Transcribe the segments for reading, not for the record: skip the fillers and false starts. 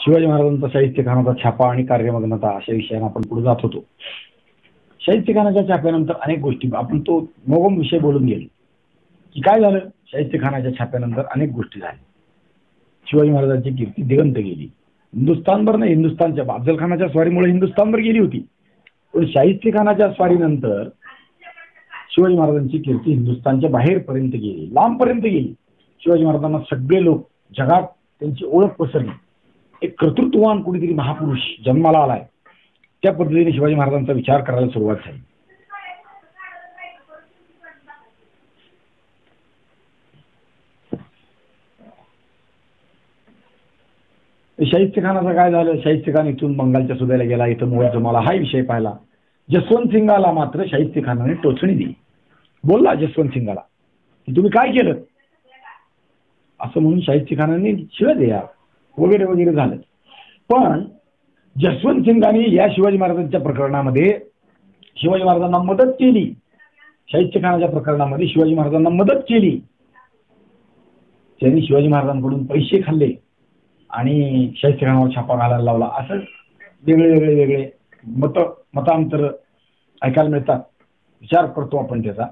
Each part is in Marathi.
शिवाजी महाराजांचा साहित्यखानाचा छापा आणि कार्यमग्नता अशा विषयांना आपण पुढे जात होतो. साहित्यखानाच्या छाप्यानंतर अनेक गोष्टी आपण तो मोगम विषय बोलून गेलो की काय झालं. साहित्यखानाच्या छाप्यानंतर अनेक गोष्टी झाल्या. शिवाजी महाराजांची कीर्ती दिगंत गेली. हिंदुस्थानभर नाही, हिंदुस्थानच्या अफजलखानाच्या स्वारीमुळे हिंदुस्थानभर गेली होती, पण शाहिस्तेखानाच्या स्वारीनंतर शिवाजी महाराजांची कीर्ती हिंदुस्थानच्या बाहेरपर्यंत गेली, लांबपर्यंत गेली. शिवाजी महाराजांना सगळे लोक जगात त्यांची ओळख पसरली. एक कर्तृत्ववान कुणीतरी महापुरुष जन्माला आलाय, त्या पद्धतीने शिवाजी महाराजांचा विचार करायला सुरुवात झाली. शाहिस्तेखानाचं काय झालं. शाहिस्तेखान इथून बंगालच्या सुद्याला गेला, इथं मोहन जमाला हा विषय पाहिला. जसवंत सिंगाला मात्र शाहिस्तेखानाने टोचणी दिली. बोलला जसवंत सिंगाला की तुम्ही काय केलं असं म्हणून शाहिस्तेखानाने शिव्या द्या वगैरे वगैरे झालं. पण जसवंत सिंगाने या शिवाजी महाराजांच्या प्रकरणामध्ये शिवाजी महाराजांना मदत केली. शाहिस्तेखानाच्या प्रकरणामध्ये शिवाजी महाराजांना मदत केली. त्यांनी शिवाजी महाराजांकडून पैसे खाल्ले आणि शाहिस्तेखानावर छापा घालायला लावला. असं वेगळे वेगळे वेगळे मतांतर ऐकायला मिळतात. विचार करतो आपण त्याचा.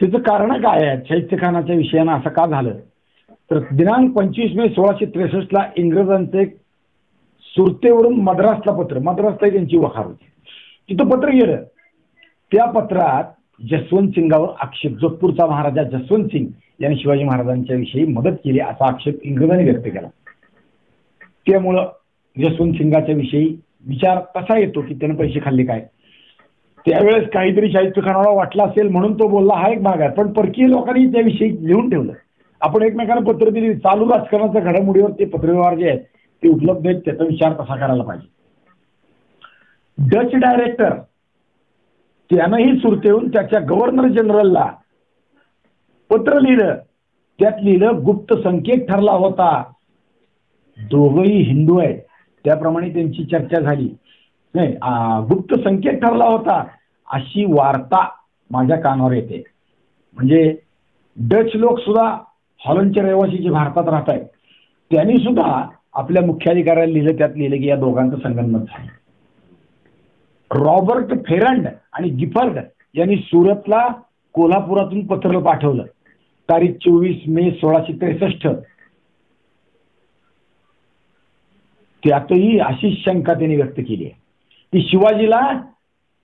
त्याचं कारण काय आहे. शाहिस्तेखानाच्या विषयानं असं का झालं तर दिनांक 25 मे 1663 इंग्रजांचं एक सुरतेवरून मद्रासला पत्र, मद्रासला त्यांची वखार होती, तिथं पत्र गेलं. त्या पत्रात जसवंत सिंगावर आक्षेप, जोधपूरचा महाराजा जसवंत सिंग यांनी शिवाजी महाराजांच्या विषयी मदत केली असा आक्षेप इंग्रजांनी व्यक्त केला. त्यामुळं जसवंत सिंगाच्या विषयी विचार कसा येतो की त्यानं पैसे खाल्ले काय. त्यावेळेस काहीतरी शाहिस्तेखानाला वाटलं असेल म्हणून तो बोलला, हा एक भाग आहे. पण परकीय लोकांनी त्याविषयी लिहून ठेवलं. आपण एकमेकांना पत्र दिली. चालू राजकारणाच्या घडामोडीवर ते पत्रव्यवहार जे आहेत ते उपलब्ध आहेत, त्याचा विचार कसा करायला पाहिजे. डच डायरेक्टर त्यानंही सुरतेहून त्याच्या गव्हर्नर जनरलला पत्र लिहिलं. त्यात लिहिलं गुप्त संकेत ठरला होता. दोघंही हिंदू आहेत त्याप्रमाणे त्यांची चर्चा झाली. नाही, गुप्त संकेत ठरला होता अशी वार्ता माझ्या कानावर येते. म्हणजे डच लोक सुद्धा, हॉलंडचे रहिवासी जे भारतात राहत आहेत त्यांनी सुद्धा आपल्या मुख्याधिकाऱ्याला लिहिलं. त्यात लिहिलं की या दोघांचं संगनमत झालं. रॉबर्ट फेरंड आणि गिफर्ड यांनी सुरतला कोल्हापुरातून पत्र पाठवलं तारीख 24 मे 1663. त्यातही अशीच शंका त्यांनी व्यक्त केली आहे की शिवाजीला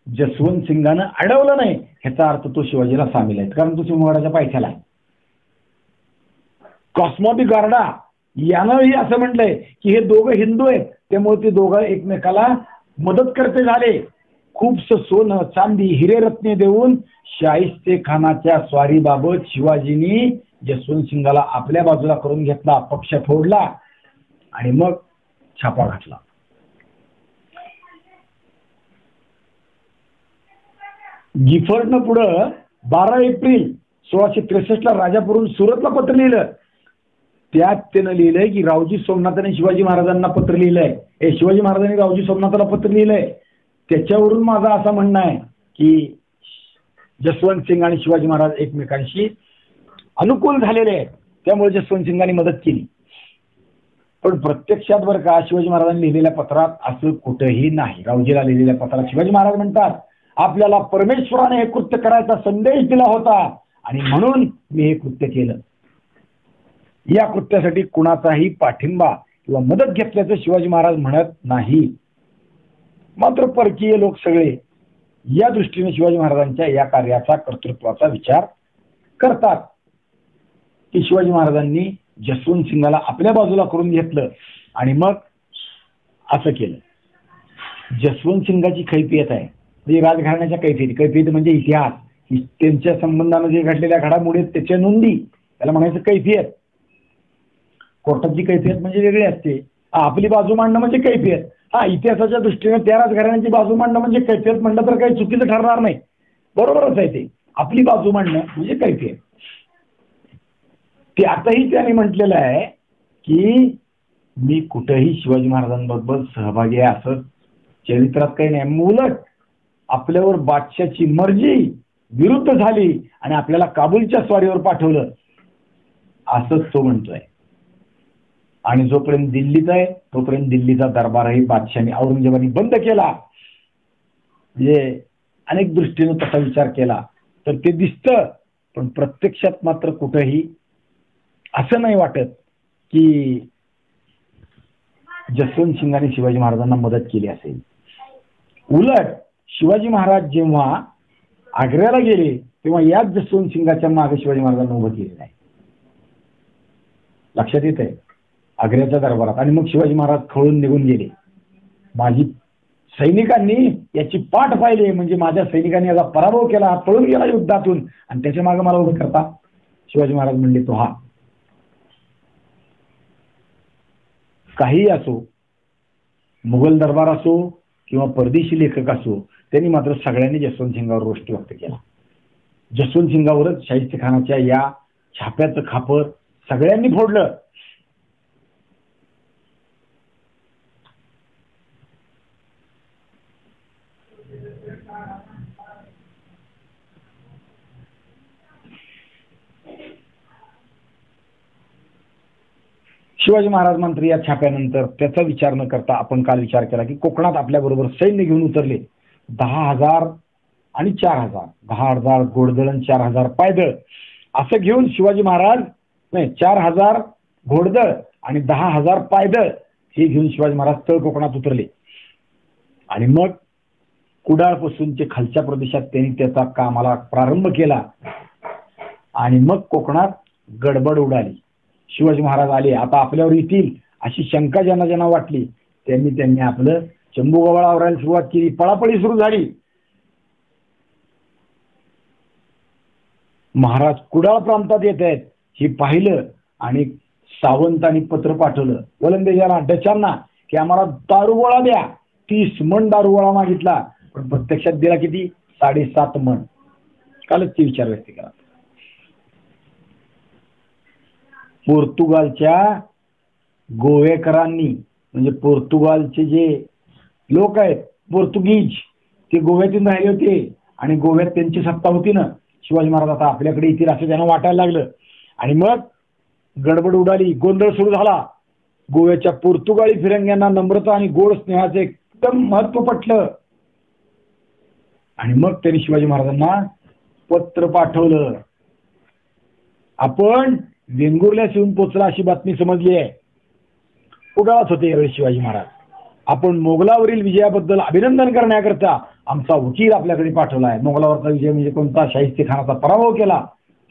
जसवंत सिंगानं अडवलं नाही. ह्याचा अर्थ तो शिवाजीला सामील आहे, कारण तो सिंहगडाच्या पायथ्याला आहे. कॉस्मो डी गार्डा यानंही असं म्हटलंय की हे दोघं हिंदू आहेत, त्यामुळे ते दोघं एकमेकाला मदत करते झाले. खूपसं सोनं चांदी हिरे रत्ने देऊन शाहिस्तेखानाच्या स्वारीबाबत शिवाजींनी जसवंत सिंगाला आपल्या बाजूला करून घेतला, पक्ष फोडला आणि मग छापा घातला. गिफर्डनं पुढं 12 एप्रिल 1663 राजापूरहून सुरतला पत्र लिहिलं. त्यात त्यानं लिहिलंय की रावजी सोमनाथाने शिवाजी महाराजांना पत्र लिहिलंय. शिवाजी महाराजांनी रावजी सोमनाथाला पत्र लिहिलंय. त्याच्यावरून माझं असं म्हणणं आहे की जसवंत सिंग आणि शिवाजी महाराज एकमेकांशी अनुकूल झालेले आहेत, त्यामुळे जसवंत सिंगांनी मदत केली. पण प्रत्यक्षात बरं का शिवाजी महाराजांनी लिहिलेल्या पत्रात असं कुठेही नाही. रावजीला लिहिलेल्या पत्रात शिवाजी महाराज म्हणतात आपल्याला परमेश्वराने हे कृत्य करायचा संदेश दिला होता आणि म्हणून मी हे कृत्य केलं. या कृत्यासाठी कुणाचाही पाठिंबा किंवा मदत घेतल्याचं शिवाजी महाराज म्हणत नाही. मात्र परकीय लोक सगळे या दृष्टीने शिवाजी महाराजांच्या या कार्याचा, कर्तृत्वाचा विचार करतात की शिवाजी महाराजांनी जसवंत सिंगाला आपल्या बाजूला करून घेतलं आणि मग असं केलं. जसवंत सिंगाची कैफियत आहे, म्हणजे राजघराण्याच्या कैफियत म्हणजे इतिहास, त्यांच्या संबंधानं जे घडलेल्या घडामोडी त्याच्या नोंदी, त्याला म्हणायचं कैफियत. कोर्टाची कैफियत म्हणजे वेगळी असते. आपली बाजू मांडणं म्हणजे कैफियत. इतिहासाच्या दृष्टीने त्या राजघराण्याची बाजू मांडणं म्हणजे कैफियत म्हणलं तर काही चुकीचं ठरणार नाही. बरोबरच आहे ते. आपली बाजू मांडणं म्हणजे कैफियत. ते आताही त्याने म्हटलेलं आहे की मी कुठेही शिवाजी महाराजांबरोबर सहभागी आहे असं चरित्रात काही नाही. उलट आपल्यावर बादशाची मर्जी विरुद्ध झाली आणि आपल्याला काबूलच्या स्वारीवर पाठवलं, असंच तो म्हणतोय. आणि जोपर्यंत दिल्लीत आहे तोपर्यंत दिल्लीचा दरबारही बादशाने औरंगजेबाने बंद केला. म्हणजे अनेक दृष्टीनं तसा विचार केला तर ते दिसतं, पण प्रत्यक्षात मात्र कुठेही असं नाही वाटत की जसवंत सिंगाने शिवाजी महाराजांना मदत केली असेल. उलट शिवाजी महाराज जेव्हा आग्र्याला गेले तेव्हा याच जसवंत सिंगाच्या मागे शिवाजी महाराजांना उभं केलेलं आहे. लक्षात येत आहे आग्र्याच्या दरबारात. आणि मग शिवाजी महाराज खवळून निघून गेले. माझी सैनिकांनी याची पाठ पाहिली, म्हणजे माझ्या सैनिकांनी याचा पराभव केला, पळून गेला युद्धातून आणि त्याच्या मागे मला उभं करता. शिवाजी महाराज म्हणले तो हा. काहीही असो, मुघल दरबार असो किंवा परदेशी लेखक असो, त्यांनी मात्र सगळ्यांनी जसवंत सिंगावर रोष व्यक्त केला. जसवंत सिंगावरच शाहिस्ते खानाच्या या छाप्याचं खापर सगळ्यांनी फोडलं. शिवाजी महाराज मात्र या छाप्यानंतर त्याचा विचार न करता आपण काल विचार केला की कोकणात आपल्याबरोबर सैन्य घेऊन उतरले. 10,000 आणि 4,000, 10,000 घोडदळ, 4,000 पायदळ असं घेऊन शिवाजी महाराज 4,000 घोडदळ आणि 10,000 पायदळ हे घेऊन शिवाजी महाराज तळ कोकणात उतरले. आणि मग कुडाळपासूनचे खालच्या प्रदेशात त्यांनी त्याचा कामाला प्रारंभ केला. आणि मग कोकणात गडबड उडाली. शिवाजी महाराज आले, आता आपल्यावर येतील अशी शंका ज्यांना ज्यांना वाटली त्यांनी आपलं चंबूगव्हाळ आवरायला सुरुवात केली. पळापळी सुरू झाली. महाराज कुडाळ प्रांतात येत आहेत हे पाहिलं आणि सावंतांनी पत्र पाठवलं वलंदेजाला, डचांना की आम्हाला दारुगोळा द्या. 30 मन दारुगोळा मागितला, पण प्रत्यक्षात दिला किती? 7.5 मन. कालच ते विचार व्यक्त केला. पोर्तुगालच्या गोवेकरांनी, म्हणजे पोर्तुगालचे जे लोक आहेत पोर्तुगीज, ते गोव्यातून राहिले होते आणि गोव्यात त्यांची सत्ता होती ना. शिवाजी महाराज आता आपल्याकडे येतील असं त्यांना वाटायला लागलं. आणि मग गडबड उडाली, गोंधळ सुरू झाला. गोव्याच्या पोर्तुगाली फिरंग्यांना नम्रता आणि गोड स्नेहाचं एकदम महत्व पटलं. आणि मग त्यांनी शिवाजी महाराजांना पत्र पाठवलं. आपण वेंगुर्ल्यास येऊन पोचला अशी बातमी समजली आहे. कुडाळात होते यावेळी शिवाजी महाराज. आपण मोगलावरील विजयाबद्दल अभिनंदन करण्याकरता आमचा वकील आपल्याकडे पाठवला आहे. मोगलावरचा विजय म्हणजे कोणता? शाहिस्ते खानाचा पराभव केला,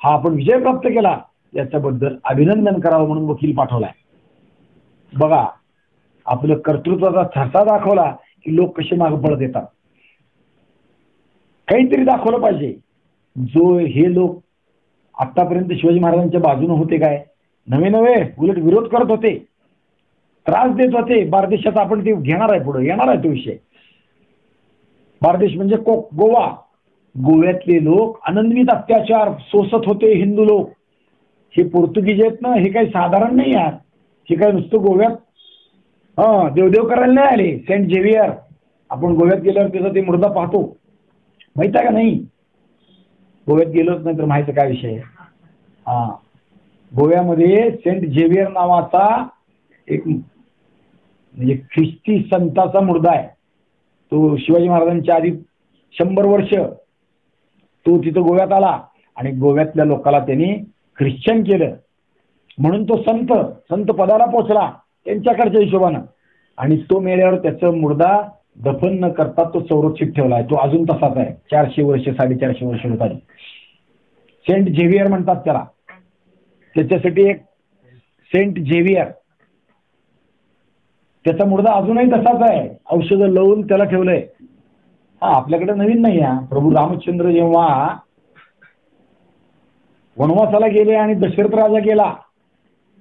हा आपण विजय प्राप्त केला, याच्याबद्दल अभिनंदन करावं म्हणून वकील पाठवलाय. बघा, आपलं कर्तृत्वाचा ठसा दाखवला की लोक कसे मागे पडत येतात. काहीतरी दाखवलं पाहिजे. जो हे लोक आतापर्यंत शिवाजी महाराजांच्या बाजूने होते काय? नवे उलट विरोध करत होते, त्रास देत होते. बारदेशात आपण ते घेणार आहे, पुढे येणार आहे तो विषय. बारदेश म्हणजे गोवा. गोव्यातले लोक अनन्वित अत्याचार सोसत होते हिंदू लोक. हे पोर्तुगीज आहेत ना, हे काही साधारण नाही आहेत. हे काय नुसतं गोव्यात देवदेव करायला नाही आले. सेंट झेवियर, आपण गोव्यात गेल्यावर त्याचा ते मुर्दा पाहतो, माहित आहे का? नाही, गोव्यात गेलोच नाही तर माहिती काय विषय. गोव्यामध्ये सेंट झेवियर नावाचा एक म्हणजे ख्रिस्ती संताचा मुर्दा आहे. तो शिवाजी महाराजांच्या आधी 100 वर्ष तो तिथं गोव्यात आला आणि गोव्यातल्या लोकांना त्यांनी ख्रिश्चन केलं. म्हणून तो संत पदाला पोचला त्यांच्याकडच्या हिशोबानं. आणि तो मेल्यावर त्याचं मुर्दा दफन न करता तो संरक्षित ठेवलाय. तो अजून तसाच आहे. 400 वर्ष 450 वर्ष होत आली. सेंट झेवियर म्हणतात त्याला. त्याच्यासाठी एक सेंट झेवियर, त्याचा मुर्दा अजूनही तसाच आहे. औषधं लावून त्याला ठेवलंय. आपल्याकडे नवीन नाही आहे. प्रभू रामचंद्र जेव्हा वनवासाला गेले आणि दशरथ राजा गेला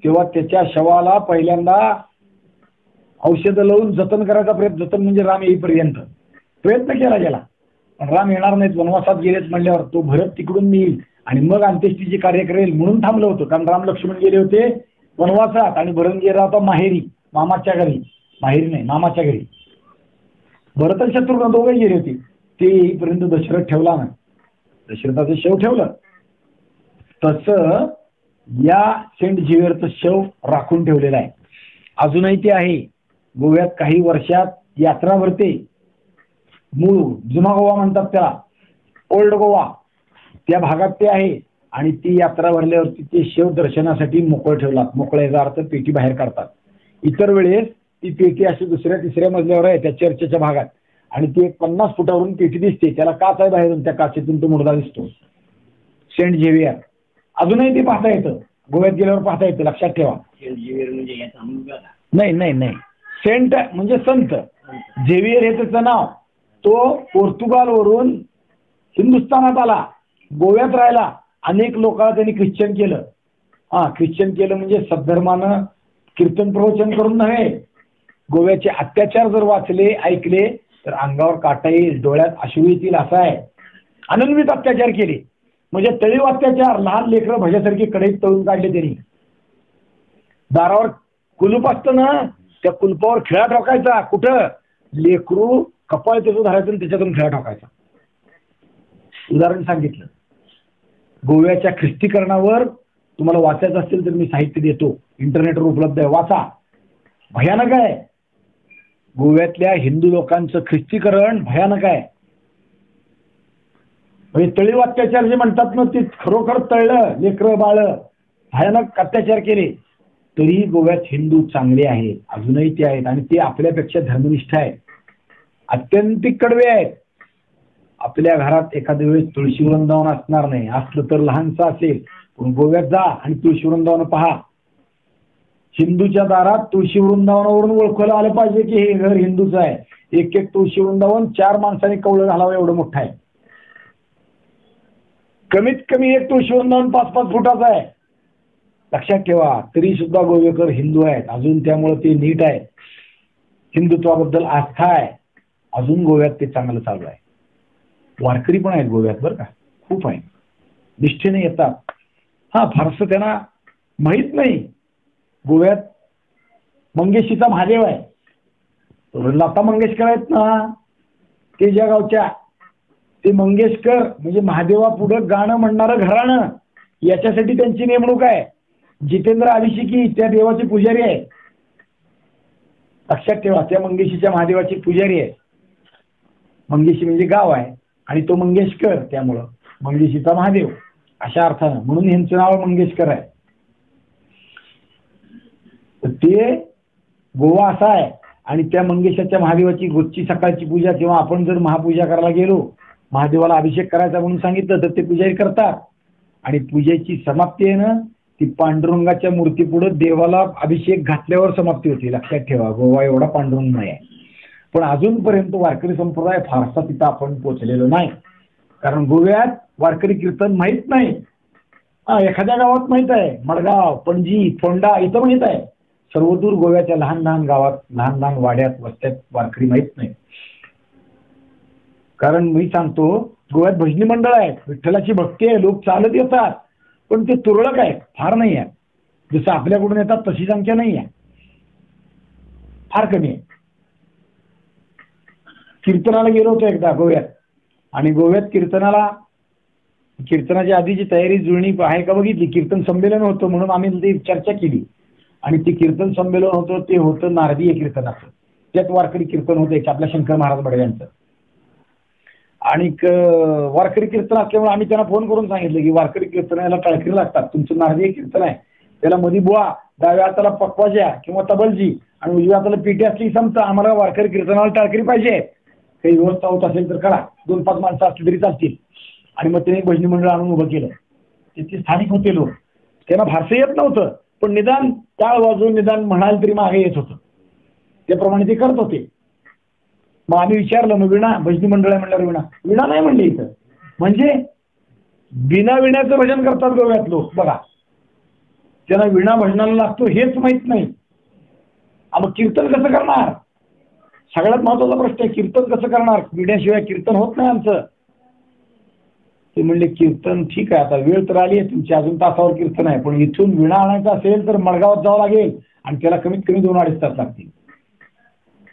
तेव्हा त्याच्या शवाला पहिल्यांदा औषधं लावून जतन करायचा प्रयत्न, जतन म्हणजे राम येईपर्यंत प्रयत्न केला गेला. पण राम येणार नाहीत, वनवासात गेलेच म्हणल्यावर तो भरत तिकडून येईल आणि मग अंत्येष्टीचे कार्य करेल म्हणून थांबलं होतं. कारण राम लक्ष्मण गेले होते वनवासात आणि भरत गेला होता माहेरी, मामाच्या घरी. माहेरी नाही, मामाच्या घरी. भरत आणि शत्रुघ्न दोघंही गेले होते. ते येईपर्यंत दशरथ ठेवला ना, दशरथाचं शव ठेवलं, तसं या सेंट झेवियरचं शव राखून ठेवलेलं आहे. अजूनही ते आहे. गोव्यात काही वर्षात यात्रा भरते. मूळ जुना गोवा म्हणतात त्याला, ओल्ड गोवा, त्या भागात ते आहे. आणि ती यात्रा भरल्यावरती ते शव दर्शनासाठी मोकळं ठेवतात. मोकळं याचा अर्थ पेटी बाहेर काढतात. इतर वेळेस ती पेटी अशी दुसऱ्या तिसऱ्या मजल्यावर आहे त्या चर्चच्या भागात, आणि ती एक 50 फुटावरून पेटी दिसते. त्याला काच आहे बाहेरून, त्या काचेतून तो मुर्दा दिसतो. सेंट झेवियर अजूनही ते पाहता येतं. गोव्यात गेल्यावर पाहता येतं. लक्षात ठेवा. सेंट झेवियर म्हणजे याचा मुलगा का? नाही नाही नाही, सेंट म्हणजे संत. झेवियर हे त्याचं नाव. तो पोर्तुगालवरून हिंदुस्थानात आला, गोव्यात राहिला. अनेक लोकांना त्यांनी ख्रिश्चन केलं. ख्रिश्चन केलं म्हणजे सद्धर्मानं कीर्तन प्रवचन करून नव्हे. गोव्याचे अत्याचार जर वाचले ऐकले तर अंगावर काटा येईल, डोळ्यात अश्रू येतील असा आहे. अनन्वित अत्याचार केले, म्हणजे तळीव अत्याचार. लहान लेकरं भज्यासारखी कढईत तळून काढले त्यांनी. दारावर कुलूप असतं ना, त्या कुलपावर खिळा ठोकायचा. कुठं? लेकरू कपाळ त्याचं धरायचं आणि त्याच्यातून खिळा ठोकायचा. उदाहरण सांगितलं. गोव्याच्या ख्रिस्तीकरणावर तुम्हाला वाचायचं असेल तर मी साहित्य देतो, इंटरनेटवर उपलब्ध आहे, वाचा. भयानक आहे. गोव्यातल्या हिंदू लोकांचं ख्रिस्तीकरण भयानक आहे. म्हणजे तळीव अत्याचार जे म्हणतात ना, ते खरोखर तळलं. लेकरं बाळ भयानक अत्याचार केले. तरी गोव्यात हिंदू चांगले आहेत, अजूनही ते आहेत, आणि ते आपल्यापेक्षा धर्मनिष्ठ आहेत. अत्यंतिक कडवे आहेत. आपल्या घरात एखाद्या वेळेस तुळशी वृंदावन असणार नाही, असलं तर लहानचं असेल. पण गोव्यात जा आणि तुळशी वृंदावन पहा. हिंदूच्या दारात तुळशी वृंदावनावरून ओळखलं आलं पाहिजे की हे घर हिंदूचं आहे. एक एक तुळशी वृंदावन 4 माणसांनी कवळं घालावं एवढं मोठं आहे. कमीत कमी एक तुळशी वृंदावन 5-5 फुटाचं आहे. लक्षात ठेवा. तरी सुद्धा गोवेकर हिंदू आहेत अजून, त्यामुळे ते नीट आहे. हिंदुत्वाबद्दल आस्था आहे अजून. गोव्यात ते चांगलं चालू आहे. वारकरी पण आहेत गोव्यात बरं का, खूप आहे. निष्ठेने येतात. फारसं त्यांना माहीत नाही. गोव्यात मंगेशीचा महादेव आहे. लता मंगेशकर आहेत ना, ते ज्या गावच्या, ते मंगेशकर म्हणजे महादेवा पुढं गाणं म्हणणारं घराणं, याच्यासाठी त्यांची नेमणूक आहे. जितेंद्र अभिषेकी त्या देवाचे पुजारी आहे. लक्षात ठेवा. त्या मंगेशीच्या महादेवाचे पुजारी आहे. मंगेशी म्हणजे गाव आहे आणि तो मंगेशकर, त्यामुळं मंगेशीचा महादेव अशा अर्थानं, म्हणून यांचं नाव मंगेशकर आहे. ते गोवा असा आहे. आणि त्या मंगेशाच्या महादेवाची रोजची सकाळची पूजा, किंवा आपण जर महापूजा करायला गेलो, महादेवाला अभिषेक करायचा म्हणून सांगितलं तर ते पुजारी करतात. आणि पूजेची समाप्ती आहे ना, ती पांडुरंगाच्या मूर्तीपुढे देवाला अभिषेक घातल्यावर समाप्ती होती. लक्षात ठेवा. गोवा एवढा पांडुरंग नाही आहे. पण अजूनपर्यंत वारकरी संप्रदाय फारसा तिथं आपण पोचलेलो नाही. कारण गोव्यात वारकरी कीर्तन माहीत नाही. एखाद्या गावात माहीत आहे, मडगाव, पणजी, फोंडा इथं माहीत आहे. सर्वदूर गोव्याच्या लहान लहान गावात, लहान लहान वाड्यात, वस्त्यात वारकरी माहीत नाही. कारण मी सांगतो, गोव्यात भजनी मंडळ आहेत, विठ्ठलाची भक्ती आहे, लोक चालत येतात, पण ते तुरळक आहेत, फार नाही आहे. जसं आपल्याकडून येतात तशी संख्या नाही आहे, फार कमी आहे. कीर्तनाला गेलो होतो एकदा गोव्यात, आणि गोव्यात कीर्तनाच्या आधीची तयारी जुळणी आहे का बघितली. कीर्तन संमेलन होतं म्हणून आम्ही ती चर्चा केली. आणि ते कीर्तन संमेलन होतं ते होतं नारदीय कीर्तनाचं. त्यात वारकरी कीर्तन होतं आपल्या शंकर महाराज बडव्यांचं. आणि वारकरी कीर्तन असल्यामुळे आम्ही त्यांना फोन करून सांगितलं की वारकरी कीर्तनाला टाळकरी लागतात, तुमचं नारदीय कीर्तन आहे, त्याला मध्ये बुवा, डाव्या हाताला पक्वाज्या किंवा तबलजी आणि उजव्या हाताला पेटी असली समजा. आम्हाला वारकरी कीर्तनाला टाळकरी पाहिजे. काही व्यवस्था होत असेल तर करा, 2-5 माणसं असली तरी चालतील. आणि मग त्यांनी भजनी मंडळ आणून उभं केलं. तिथे स्थानिक होते लोक, त्यांना फारसं येत नव्हतं, पण निदान टाळ वाजवून निदान म्हणाल तरी मागे येत होतं. त्याप्रमाणे ते करत होते. मग आम्ही विचारलं, मग विणा भजनी मंडळ आहे म्हणल्यावर विणा नाही म्हणले इथं. म्हणजे बिना विण्याचं भजन करतात गोव्यात लोक बघा. त्यांना विणा भजनाला लागतो हेच माहीत नाही. मग कीर्तन कसं करणार? सगळ्यात महत्वाचा प्रश्न आहे, कीर्तन कसं करणार? विण्याशिवाय कीर्तन होत नाही आमचं. ते म्हणले कीर्तन ठीक आहे, आता वेळ तर आली आहे तुमची, अजून तासावर कीर्तन आहे, पण इथून विणा आणायचा असेल तर मडगावात जावं लागेल आणि त्याला कमीत कमी 2-2.5 तास लागतील.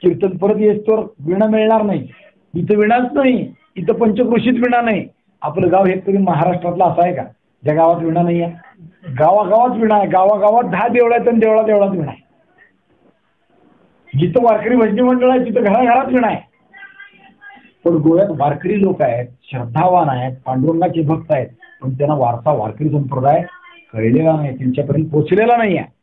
कीर्तन परत येस तर विणा मिळणार नाही. इथं विणाच नाही, इथं पंचक्रोशीत विणा नाही. आपलं गाव हे तरी महाराष्ट्रातलं असं आहे का ज्या गावात विणा नाही आहे? गावागावात विणा आहे. गावागावात 10 देवळं आहेत आणि देवळात विणा आहे. जिथं वारकरी भजनी मंडळ आहे तिथं घराघरात विणा आहे. पण गोव्यात वारकरी लोक आहेत, श्रद्धावान आहेत, पांडुरंगाचे भक्त आहेत, पण त्यांना वारकरी संप्रदाय कळलेला नाही, त्यांच्यापर्यंत पोचलेला नाही आहे.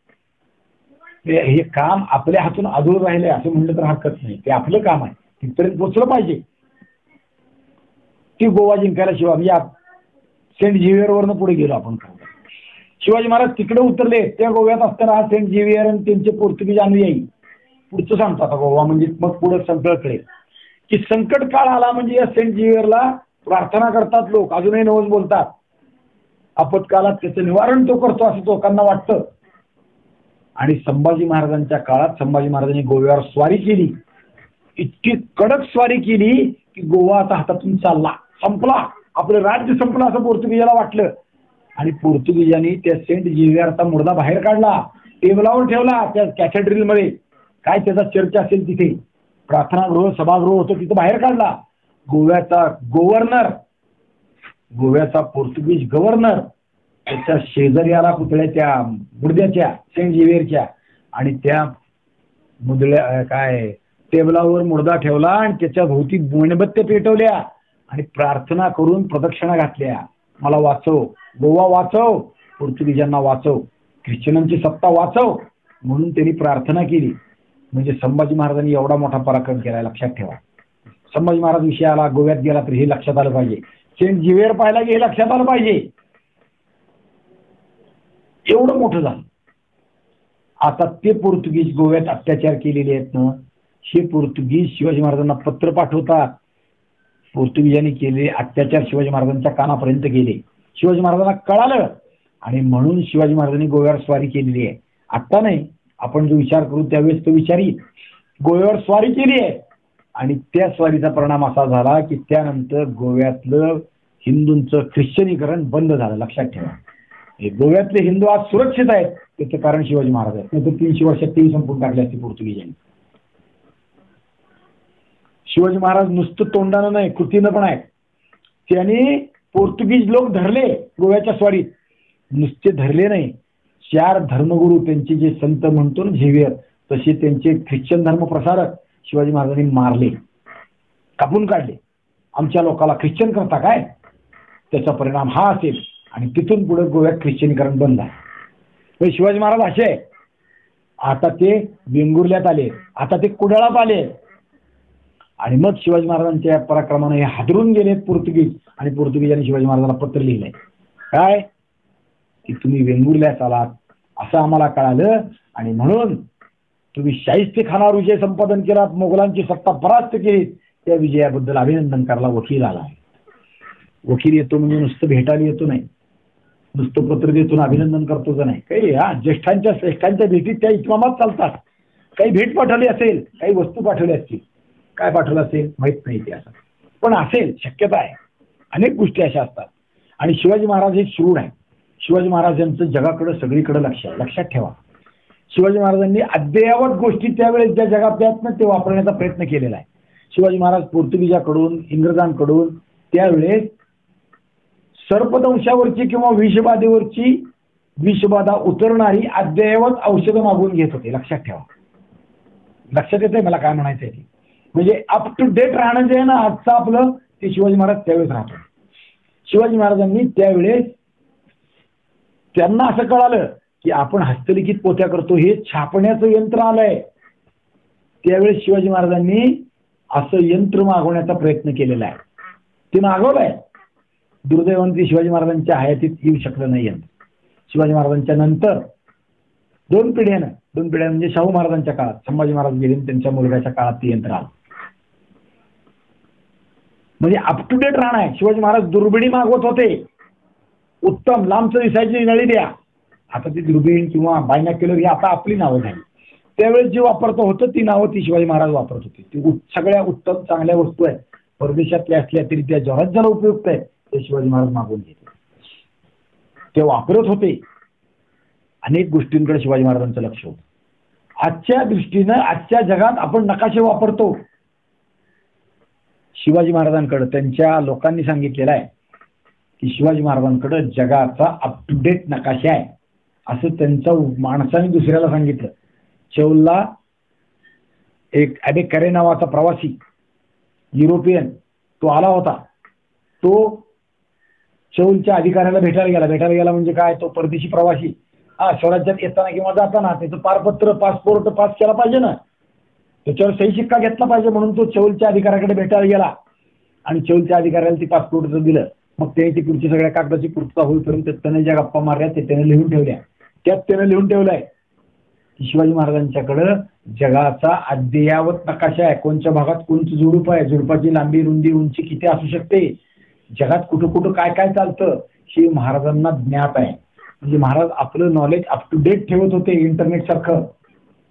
हे काम आपल्या हातून अधूर राहिले असं म्हणलं तर हरकत नाही. ते आपलं काम आहे, तिथपर्यंत पोचलं पाहिजे. ती गोवा जिंकायला या सेंट झेवियरवरनं पुढे गेलो आपण. शिवाजी महाराज तिकडे उतरले, त्या गोव्यात असताना हा सेंट झेवियर आणि त्यांचे पोर्तुगीज अनुयायी पुढचं सांगतात. गोवा म्हणजे मग पुढे सगळं कळेल की संकट काळ आला म्हणजे या सेंट झेवियरला प्रार्थना करतात लोक, अजूनही नवस बोलतात. आपत्कालात त्याचं निवारण तो करतो असं लोकांना वाटतं. आणि संभाजी महाराजांच्या काळात संभाजी महाराजांनी गोव्यावर स्वारी केली, इतकी कडक स्वारी केली की गोवा आता हातातून चालला, संपला, आपलं राज्य संपलं असं पोर्तुगीजाला वाटलं. आणि पोर्तुगीजांनी त्या सेंट झेवियरचा मुर्दा बाहेर काढला, टेबलावर ठेवला त्या कॅथेड्रलमध्ये, काय त्याचा चर्च असेल तिथे, प्रार्थनागृह सभागृह होतं तिथं बाहेर काढला. गोव्याचा पोर्तुगीज गव्हर्नर त्याच्या शेजारी आला पुतळ्या त्या मुर्द्याच्या सेंट झेवियरच्या, आणि त्या टेबलावर मुर्दा ठेवला आणि त्याच्या भोवती मेणबत्त्या पेटवल्या आणि प्रार्थना करून प्रदक्षिणा घातल्या. मला वाचव, गोवा वाचव, पोर्तुगीजांना वाचव, ख्रिश्चनांची सत्ता वाचव म्हणून त्यांनी प्रार्थना केली. म्हणजे संभाजी महाराजांनी एवढा मोठा पराक्रम केला, लक्षात ठेवा. संभाजी महाराज विषय आला, गोव्यात गेला तर हे लक्षात आलं पाहिजे, सेंट झेवियर पाहायला हे लक्षात आलं पाहिजे. एवढं मोठं झालं. आता ते पोर्तुगीज गोव्यात अत्याचार केलेले आहेत ना, हे पोर्तुगीज शिवाजी महाराजांना पत्र पाठवतात. पोर्तुगीजांनी केलेले अत्याचार शिवाजी महाराजांच्या कानापर्यंत गेले, शिवाजी महाराजांना कळालं, आणि म्हणून शिवाजी महाराजांनी गोव्यावर स्वारी केलेली आहे. आत्ता नाही, आपण जो विचार करू त्यावेळेस तो विचारी गोव्यावर स्वारी केली आहे. आणि त्या स्वारीचा परिणाम असा झाला की त्यानंतर गोव्यातलं हिंदूंचं ख्रिश्चनीकरण बंद झालं. लक्षात ठेवा, हे गोव्यातले हिंदू आज सुरक्षित आहेत त्याचं कारण शिवाजी महाराज आहेत, नाही तर 300 वर्षात ती संपून टाकली असती पोर्तुगीजांनी. शिवाजी महाराज नुसतं तोंडानं नाही कृतीनं पण आहेत. त्यांनी पोर्तुगीज लोक धरले गोव्याच्या स्वारीत, नुसते धरले नाही, 4 धर्मगुरू त्यांचे जे संत म्हणतो ना झेवियर, तसे त्यांचे ख्रिश्चन धर्म प्रसारक शिवाजी महाराजांनी मारले, कापून काढले. आमच्या लोकाला ख्रिश्चन करता काय, त्याचा परिणाम हा असेल. आणि तिथून पुढे गोव्यात ख्रिश्चनीकरण बंद आहे. शिवाजी महाराज असे आहे, आता ते वेंगुर्ल्यात आले, आता ते कुडाळात आले. आणि मग शिवाजी महाराजांच्या पराक्रमाने हे हादरून गेलेत पोर्तुगीज, आणि पोर्तुगीजांनी शिवाजी महाराजांना पत्र लिहिलंय काय की तुम्ही वेंगुर्ल्यात आलात असं आम्हाला कळालं, आणि म्हणून तुम्ही शाहिस्तेखानावर विजय संपादन केलात, मोगलांची सत्ता परास्त केली, त्या विजयाबद्दल अभिनंदन करायला वकील आला. वकील येतो म्हणजे नुसतं भेटायला येतो नाही, नुसतं पत्र देतो अभिनंदन करतो का नाही, काही ज्येष्ठांच्या श्रेष्ठांच्या भेटीत त्या इतमामात चालतात. काही भेट पाठवली असेल, काही वस्तू पाठवली असतील, काय पाठवलं असेल माहित नाही ते, असं पण असेल, शक्यता आहे. अनेक गोष्टी अशा असतात. आणि शिवाजी महाराज हे श्रूढ आहे. शिवाजी महाराजांचं जगाकडे सगळीकडे लक्ष आहे. लक्षात ठेवा, शिवाजी महाराजांनी अद्ययावत गोष्टी त्यावेळेस ज्या जगात आहेत ना ते वापरण्याचा प्रयत्न केलेला आहे. शिवाजी महाराज पोर्तुगीजाकडून, इंग्रजांकडून त्यावेळेस सर्पदंशावरची किंवा विषबाधेवरची विषबाधा उतरणारी अद्ययावत औषधं मागून घेत होते. लक्षात ठेवा, लक्षात येतंय मला काय म्हणायचं आहे. म्हणजे अप टू डेट राहणं जे आहे ना आजचं आपलं, ते शिवाजी महाराज त्यावेळेस राहतो. शिवाजी महाराजांनी त्यावेळेस त्यांना असं कळालं की आपण हस्तलिखित पोथ्या करतो, हे छापण्याचं यंत्र आलंय. त्यावेळेस शिवाजी महाराजांनी असं यंत्र मागवण्याचा प्रयत्न केलेला आहे. ते मागवलंय, दुर्दैवाने ते शिवाजी महाराजांच्या हयातीत येऊ शकलं नाही यंत्र. शिवाजी महाराजांच्या नंतर 2 पिढ्या म्हणजे शाहू महाराजांच्या काळात, संभाजी महाराज गेले त्यांच्या मुलगाच्या काळात ते यंत्र आलं. म्हणजे अप टू डेट राहणं आहे. शिवाजी महाराज दुर्बिणी मागवत होते, उत्तम लांबचं दिसायची नळी द्या. आता ती दुर्बीण किंवा बायनॅक्युलर ही आता आपली नावं झाली. त्यावेळेस जे वापरत होतं ती नावं ती शिवाजी महाराज वापरत होते. ती सगळ्या उत्तम चांगल्या वस्तू आहेत, परदेशातल्या असल्या तरी त्या जगात ज्याला उपयुक्त आहे ते शिवाजी महाराज मागून घेते, ते वापरत होते. अनेक गोष्टींकडे शिवाजी महाराजांचं लक्ष होतं. आजच्या दृष्टीनं आजच्या जगात आपण नकाशे वापरतो, शिवाजी महाराजांकडे त्यांच्या लोकांनी सांगितलेलं आहे की शिवाजी महाराजांकडे जगाचा अप टू डेट नकाशा आहे असं त्यांच्या माणसाने दुसऱ्याला सांगितलं. चौलला एक ॲबे करे नावाचा प्रवासी युरोपियन तो आला होता. तो चौलच्या अधिकाऱ्याला भेटायला गेला म्हणजे काय, तो परदेशी प्रवासी. स्वराज्यात येताना किंवा जाताना त्याचं पारपत्र पासपोर्ट पास केला पाहिजे ना, त्याच्यावर सही शिक्का घेतला पाहिजे, म्हणून तो चौलच्या अधिकाऱ्याकडे भेटायला गेला आणि चौलच्या अधिकाऱ्याला ती पासपोर्टचं दिलं. मग त्याने ती पुढची सगळ्या कागदाची पूर्तता होईपर्यंत त्याने ज्या गप्पा मारल्या ते त्याने लिहून ठेवल्या. त्यात त्याने लिहून ठेवलंय की शिवाजी महाराजांच्याकडं जगाचा अद्ययावत नकाशा आहे. कोणत्या भागात कोणतं झुडूप आहे, झुडपाची लांबी रुंदी उंची किती असू शकते, जगात कुठं कुठं काय काय चालतं हे महाराजांना ज्ञात आहे. म्हणजे महाराज आपलं नॉलेज अप टू डेट ठेवत होते इंटरनेट सारखं.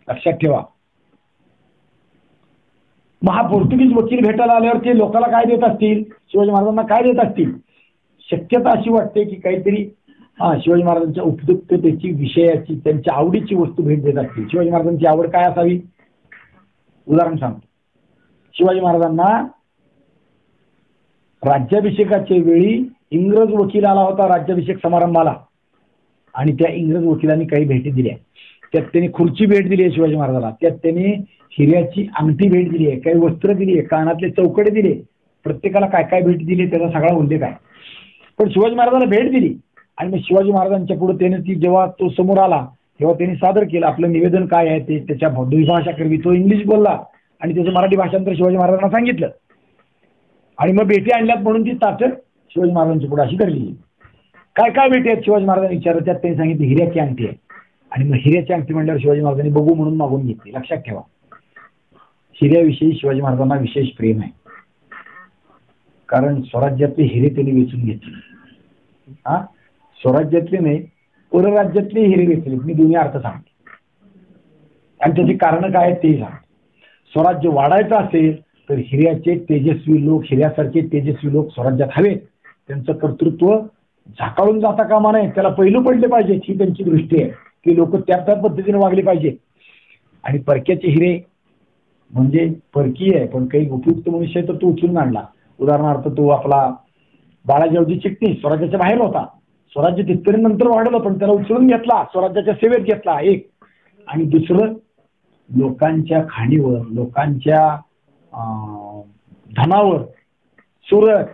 लक्षात ठेवा. मग हा पोर्तुगीज वकील भेटायला आल्यावर ते लोकांना काय देत असतील, शिवाजी महाराजांना काय देत असतील. शक्यता अशी वाटते की काहीतरी शिवाजी महाराजांच्या उपयुक्ततेची विषयाची त्यांच्या आवडीची वस्तू भेट देत असतील. शिवाजी महाराजांची आवड काय असावी, उदाहरण सांगतो. शिवाजी महाराजांना राज्याभिषेकाच्या वेळी इंग्रज वकील आला होता राज्याभिषेक समारंभाला आणि त्या इंग्रज वकिलांनी काही भेटी दिल्या. त्यात त्यांनी खुर्ची भेट दिली आहे शिवाजी महाराजाला, त्यात त्यांनी हिऱ्याची अंगठी भेट दिली आहे, काही वस्त्र दिली आहे, कानातले चौकडे दिले, प्रत्येकाला काय काय भेट दिली त्याचा सगळा उल्लेख आहे. पण शिवाजी महाराजांना भेट दिली आणि मग शिवाजी महाराजांच्या पुढे त्याने ती जेव्हा तो समोर आला तेव्हा त्यांनी सादर केलं आपलं निवेदन काय आहे ते. त्याच्या द्विभाषा करवी तो इंग्लिश बोलला आणि त्याचं मराठी भाषांतर शिवाजी महाराजांना सांगितलं आणि मग भेटी आणल्यात म्हणून ती ताटं शिवाजी महाराजांच्या पुढे अशी धरली. काय काय भेटी आहेत शिवाजी महाराजांनी विचारलं. त्यात त्यांनी सांगितलं हिऱ्याची अंगठी आहे. आणि मग हिऱ्याची अंगठी म्हणल्यावर शिवाजी महाराजांनी बघू म्हणून मागून घेतली. लक्षात ठेवा, हिऱ्याविषयी शिवाजी महाराजांना विशेष प्रेम आहे, कारण स्वराज्यातले हिरे त्यांनी वेचून घेतले. स्वराज्यातले नाही, परराज्यातले हिरे वेचले. मी दोन्ही अर्थ सांगतो आणि त्याची कारणं काय आहेत ते सांगतो. स्वराज्य वाढायचं असेल तर हिऱ्याचे तेजस्वी लोक, हिऱ्यासारखे तेजस्वी लोक स्वराज्यात हवेत. त्यांचं कर्तृत्व झाकाळून जाता कामा नये, त्याला पैलू पडले पाहिजे ही त्यांची दृष्टी आहे की लोक त्या पद्धतीने वागले पाहिजे. आणि परक्याचे हिरे म्हणजे परकीय आहे पण काही उपयुक्त मनुष्य आहे तर तो उचलून आणला. उदाहरणार्थ तो आपला बाळाजीरावजी चिटणीस स्वराज्याच्या बाहेर होता, स्वराज्य तिथपर्यंत नंतर वाढलं पण त्याला उचलून घेतला, स्वराज्याच्या सेवेत घेतला एक. आणि दुसरं लोकांच्या खाणीवर, लोकांच्या धनावर सुरत,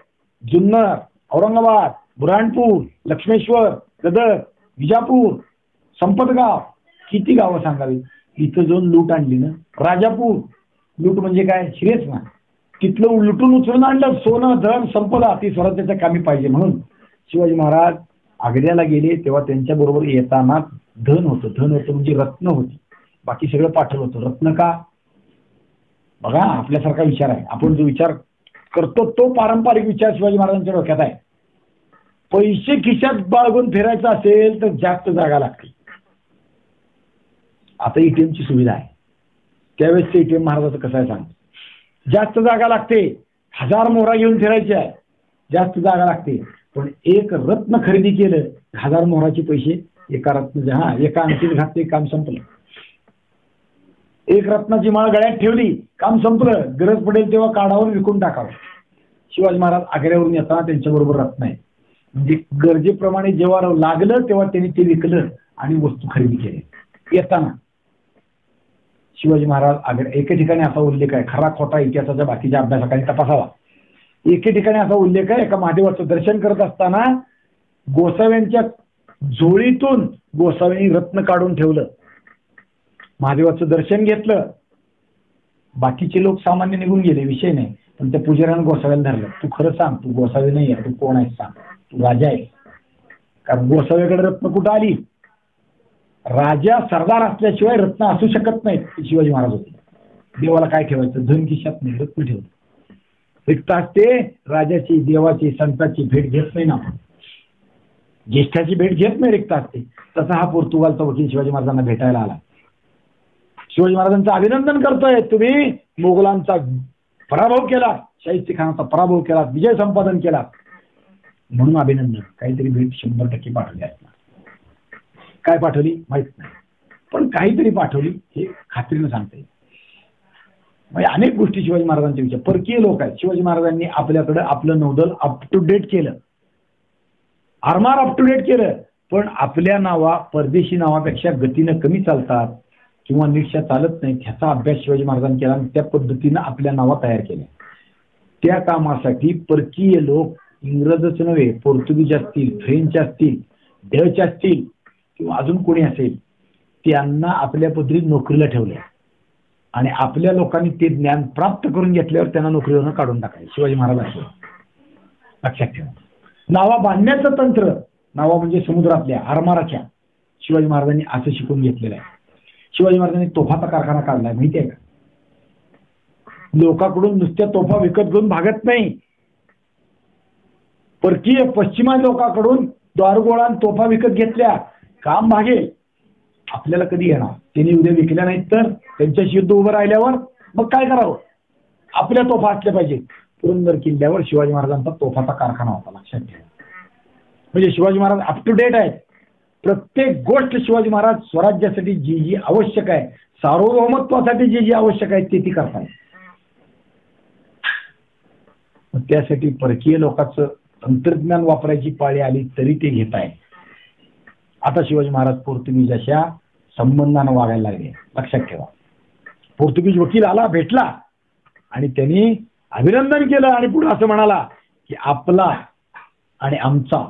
जुन्नर, औरंगाबाद, बुऱ्हाणपूर, लक्ष्मेश्वर, गदर, विजापूर, संपतगाव, किती गावं सांगावी, इथं जाऊन लूट आणली ना. राजापूर लूट म्हणजे काय, हिरेच ना, तिथलं लुटून उचलून आणलं सोनं धन संपदा, ती स्वराज्याच्या कामी पाहिजे. म्हणून शिवाजी महाराज आग्र्याला गेले तेव्हा त्यांच्याबरोबर येताना धन होतं म्हणजे रत्न होती, बाकी सगळं पाठवलं होतं. रत्न का, बघा आपल्यासारखा विचार आहे, आपण जो विचार करतो तो पारंपरिक विचार शिवाजी महाराजांच्या डोक्यात आहे. पैसे खिशात बाळगून फिरायचं असेल तर जास्त जागा लागते. आता एटीएमची सुविधा आहे, त्यावेळेस एटीएम महाराजाचं कसं आहे सांग, जास्त जागा लागते. 1000 मोहरा घेऊन फिरायचे आहे, जास्त जागा लागते. पण एक रत्न खरेदी केलं, 1000 मोहराचे पैसे एका रत्न एका अंगठीत घातले, काम संपलं. एक रत्नाची माळ गळ्यात ठेवली, काम संपलं. गरज पडेल तेव्हा काढावून विकून टाकावं. शिवाजी महाराज आग्र्यावरून येताना त्यांच्याबरोबर रत्न आहे, म्हणजे गरजेप्रमाणे जेव्हा लागलं तेव्हा त्यांनी ते विकलं आणि वस्तू खरेदी केली. येताना शिवाजी महाराज एके ठिकाणी असा उल्लेख आहे, खरा खोटा इतिहासाच्या बाकीच्या अभ्यासाखाली तपासावा. एके ठिकाणी असा उल्लेख आहे, एका महादेवाचं दर्शन करत असताना गोसाव्यांच्या झोळीतून गोसाव्यांनी रत्न काढून ठेवलं. महादेवाचं दर्शन घेतलं, बाकीचे लोक सामान्य निघून गेले, विषय नाही. पण त्या पुजाऱ्यानं गोसाव्याला धरलं, तू खरं सांग, तू गोसावी नाही आहे, तू कोण आहेस सांग, तू राजा आहे. कारण गोसाव्याकडे रत्न कुठं आली, राजा सरदार असल्याशिवाय रत्न असू शकत नाहीत. शिवाजी महाराज होते, देवाला काय ठेवायचं, धन खिशात नाही, रत्न ठेवलं. रिक्त असते राजाची, देवाची, संताची भेट घेत नाही ना आपण, ज्येष्ठाची भेट घेत नाही, रिक्त असते. तसा हा पोर्तुगालचा वकील शिवाजी महाराजांना भेटायला आला. शिवाजी महाराजांचं अभिनंदन करतोय, तुम्ही मोगलांचा पराभव केला, शाहिस्ते खानाचा पराभव केला, विजय संपादन केला म्हणून अभिनंदन. काहीतरी भेट 100% पाठवली असणार, काय पाठवली माहित नाही, पण काहीतरी पाठवली हे खात्रीनं सांगता येईल. म्हणजे अनेक गोष्टी शिवाजी महाराजांच्या विचार. परकीय लोक आहेत. शिवाजी महाराजांनी आपल्याकडे आपलं नौदल अप टू डेट केलं, आरमार अप टू डेट केलं, पण आपल्या नावा परदेशी नावापेक्षा गतीनं कमी चालतात किंवा नीटशा चालत नाहीत ह्याचा अभ्यास शिवाजी महाराजांनी केला आणि त्या पद्धतीनं आपल्या नावा तयार केल्या. त्या कामासाठी परकीय लोक, इंग्रजच नव्हे, पोर्तुगीज असतील, फ्रेंच असतील, डच असतील किंवा अजून कोणी असेल, त्यांना आपल्या पदरी नोकरीला ठेवले आणि आपल्या लोकांनी ते ज्ञान प्राप्त करून घेतल्यावर त्यांना नोकरीवरून काढून टाकायचे. शिवाजी महाराज असे लक्षात ठेवा. नावा बांधण्याचं तंत्र, नावा म्हणजे समुद्रातल्या आरमाराच्या, शिवाजी महाराजांनी असं शिकून घेतलेलं आहे. शिवाजी महाराजांनी तोफाचा कारखाना काढलाय, माहिती आहे का? लोकांकडून नुसत्या तोफा विकत घेऊन भागत नाही. परकीय पश्चिमा लोकांकडून दारुगोळा आणि तोफा विकत घेतल्या, काम भागेल. आपल्याला कधी येणार? त्यांनी उद्या विकल्या नाहीत तर त्यांच्याशी युद्ध उभं राहिल्यावर मग काय करावं? आपल्या तोफा असल्या पाहिजेत. पुरंदर किल्ल्यावर शिवाजी महाराजांचा तोफाचा कारखाना होता, लक्षात ठेवा. म्हणजे Shivaji Maharaj up to date आहेत. प्रत्येक गोष्ट शिवाजी महाराज स्वराज्यासाठी जी जी आवश्यक आहे, सार्वभौमत्वासाठी जी जी आवश्यक आहे ती करतात. त्यासाठी परकीय लोकांचं तंत्रज्ञान वापरायची पाळी आली तरी ते घेत आहे. आता शिवाजी महाराज पोर्तुगीज अशा संबंधानं वागायला लागले, लक्षात ठेवा. पोर्तुगीज वकील आला, भेटला आणि त्यांनी अभिनंदन केलं आणि पुढे असं म्हणाला की आपला आणि आमचा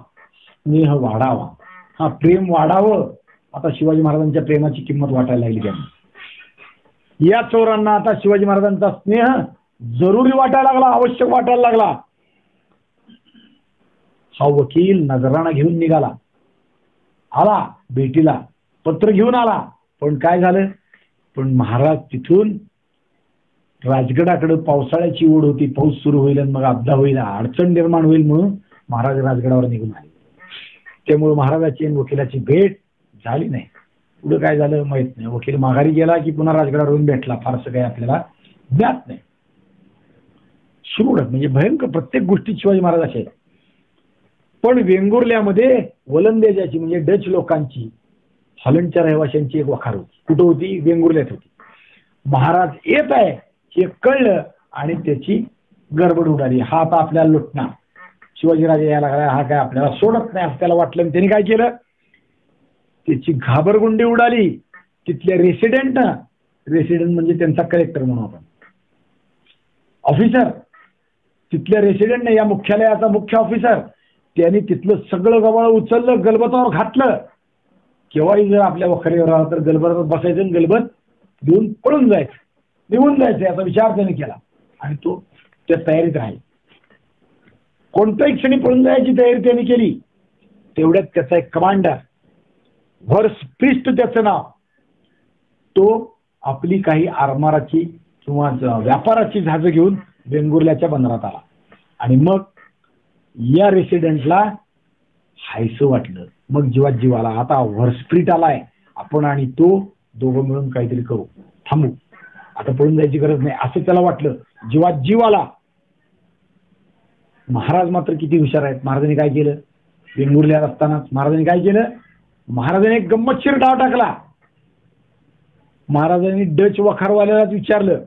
स्नेह वाढावा, हा प्रेम वाढावं. आता शिवाजी महाराजांच्या प्रेमाची किंमत वाटायला लागली त्यांना. या चोरांना आता शिवाजी महाराजांचा स्नेह जरुरी वाटायला लागला, आवश्यक वाटायला लागला. हा वकील नजराणा घेऊन निघाला, आला भेटीला, पत्र घेऊन आला. पण काय झालं? पण महाराज तिथून राजगडाकडे पावसाळ्याची ओढ होती, पाऊस सुरू होईल आणि मग अपघात होईल, अडचण निर्माण होईल म्हणून महाराज राजगडावर निघून आले. त्यामुळे महाराजाची आणि वकिलाची भेट झाली नाही. पुढे काय झालं माहित नाही. वकील माघारी गेला की पुन्हा राजगडावर येऊन भेटला, फारसं काही आपल्याला ज्ञात नाही. शिरूड म्हणजे भयंकर प्रत्येक गोष्टीत शिवाजी महाराज असे. पण वेंगुर्ल्यामध्ये वलंदेजाची म्हणजे डच लोकांची, हॉलंडच्या रहिवाशांची एक वखार होती. कुठं होती? वेंगुर्ल्यात होती. महाराज येत आहे हे कळलं आणि त्याची गडबड उडाली. हा आता आपल्याला लुटणार, शिवाजीराजे यायला लागला, हा काय आपल्याला सोडत नाही असं त्याला वाटलं. त्यांनी काय केलं? त्याची घाबरगुंडी उडाली. तिथल्या रेसिडेंट म्हणजे त्यांचा कलेक्टर म्हणून आपण ऑफिसर, तिथल्या रेसिडेंटने या मुख्यालयाचा मुख्य ऑफिसर, त्यांनी तिथलं सगळं गबाळ उचललं, गलबतावर घातलं. केव्हाही जर आपल्या वखारीवर आला तर गलबतात बसायचं आणि गलबत घेऊन पळून जायचं, निघून जायचं याचा विचार त्याने केला आणि तो त्या तयारीत राहील. कोणत्याही क्षणी पळून जायची तयारी त्याने केली. तेवढ्यात त्याचा एक कमांडर, व्हर्सप्रिस्ट त्याचं नाव, तो आपली काही आरमाराची किंवा व्यापाराची जहाजं घेऊन वेंगुर्ल्याच्या बंदरात आला आणि मग या रेसिडेंटला हायसं वाटलं. मग जीवात जीव आला. आता व्हर्सप्रिट आलाय, आपण आणि तो दोघं मिळून काहीतरी करू, थांबू, आता पळून जायची गरज नाही असं त्याला वाटलं. जीवात जीव आला. महाराज मात्र किती हुशार आहेत. महाराजांनी काय केलं? वेंगुर्ल्यात असतानाच महाराजांनी काय केलं? महाराजांनी एक गंमतशीर डाव टाकला. महाराजांनी डच वखारवाल्यालाच विचारलं.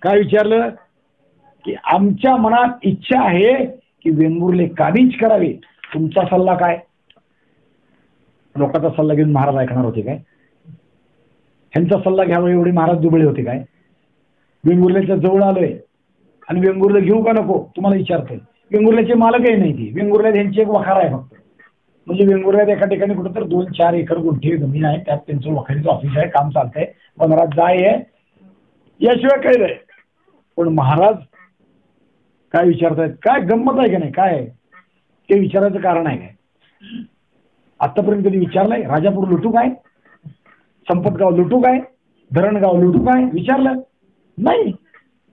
काय विचारलं? की आमच्या मनात इच्छा आहे की वेंगुर्ले काबीज करावे, तुमचा सल्ला काय? लोकांचा सल्ला घेऊन महाराज ऐकणार होते काय? ह्यांचा सल्ला घ्यावा एवढे महाराज दुबळे होते काय? वेंगुर्ल्याच्या जवळ आलोय आणि वेंगुर्ले घेऊ का नको तुम्हाला विचारतोय. वेंगुर्ल्याचे मालकही नाही ती. वेंगुर्ल्यात ह्यांची एक वखार आहे फक्त. म्हणजे वेंगुर्ल्यात एका ठिकाणी कुठं तर 2-4 एकर गुंठे जमीन आहे, त्यात त्यांचं वखारीचं ऑफिस आहे, काम चालतंय, बंदरात जाय आहे, याशिवाय काही नाही. पण महाराज काय विचारतायत? काय गंमत आहे का नाही? काय ते विचारायचं कारण आहे काय? आतापर्यंत कधी विचारलंय? राजापूर लुटू काय? संपतगाव लुटू काय? धरणगाव लुटू काय? विचारलं नाही.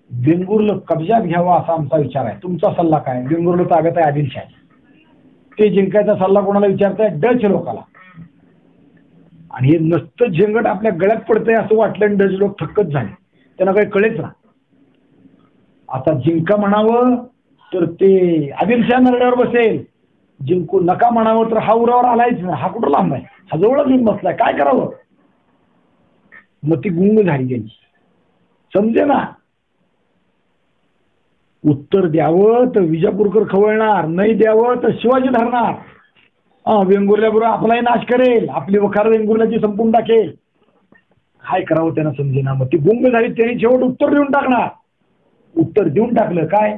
वेंगुर्ला कब्जात घ्यावा असा आमचा विचार आहे, तुमचा सल्ला काय? वेंगुर्ला ताब्यात आहे आदिलशाही, ते जिंकायचा सल्ला कोणाला विचारताय? डच लोकाला. आणि हे नसतं झेंगट आपल्या गळ्यात पडतंय असं वाटलं आणि डच लोक थक्कच झाले, त्यांना काही कळेच ना. आता जिंका म्हणावं तर ते आदिलशाह नरड्यावर बसेल, जिंकू नका म्हणावं तर हा उरावर आलायच ना. हा कुठं लांब आहे? हा जवळच येऊन बसलाय, काय करावं? मग ती गुंग झाली त्यांची. समजे ना, उत्तर द्यावं तर विजापूरकर खवळणार, नाही द्यावं तर शिवाजी धरणार. वेंगुर्ल्याबरोबर आपलाही नाश करेल, आपली वखार वेंगुर्ल्याची संपून टाकेल. काय करावं त्यांना समजेना. मग ती गुंग झाली. त्यांनी शेवट उत्तर देऊन टाकणार. उत्तर देऊन टाकलं काय,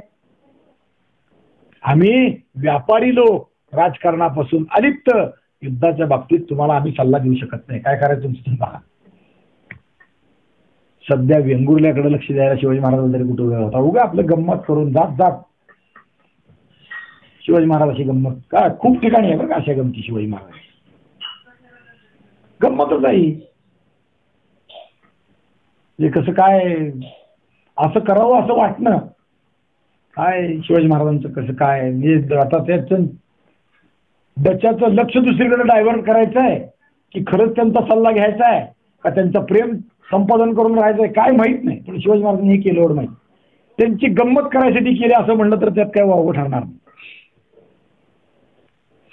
आम्ही व्यापारी लोक, राजकारणापासून अलिप्त, युद्धाच्या बाबतीत तुम्हाला आम्ही सल्ला देऊ शकत नाही. काय करायचं तुमचं तुम्हाला. सध्या वेंगुर्ल्याकडे लक्ष द्यायला शिवाजी महाराज तरी कुठं वेळ होता. उगा आपलं गंमत करून जात जात शिवाजी महाराजाची गंमत काय खूप ठिकाणी आहे बरं का अशा गमती. शिवाजी महाराज गंमतच आहे. म्हणजे कसं काय असं करावं असं वाटणं, काय शिवाजी महाराजांचं कसं काय. म्हणजे आता त्याचं त्याच्याचं लक्ष दुसरीकडे डायव्हर्ट करायचं आहे की खरंच त्यांचा सल्ला घ्यायचा आहे का त्यांचं प्रेम संपादन करून राहायचं आहे काय माहीत नाही. पण शिवाजी महाराजांनी हे केलं एवढं माहीत. त्यांची गंमत करायसाठी केली असं म्हणलं तर त्यात काय वावगं ठरणार नाही.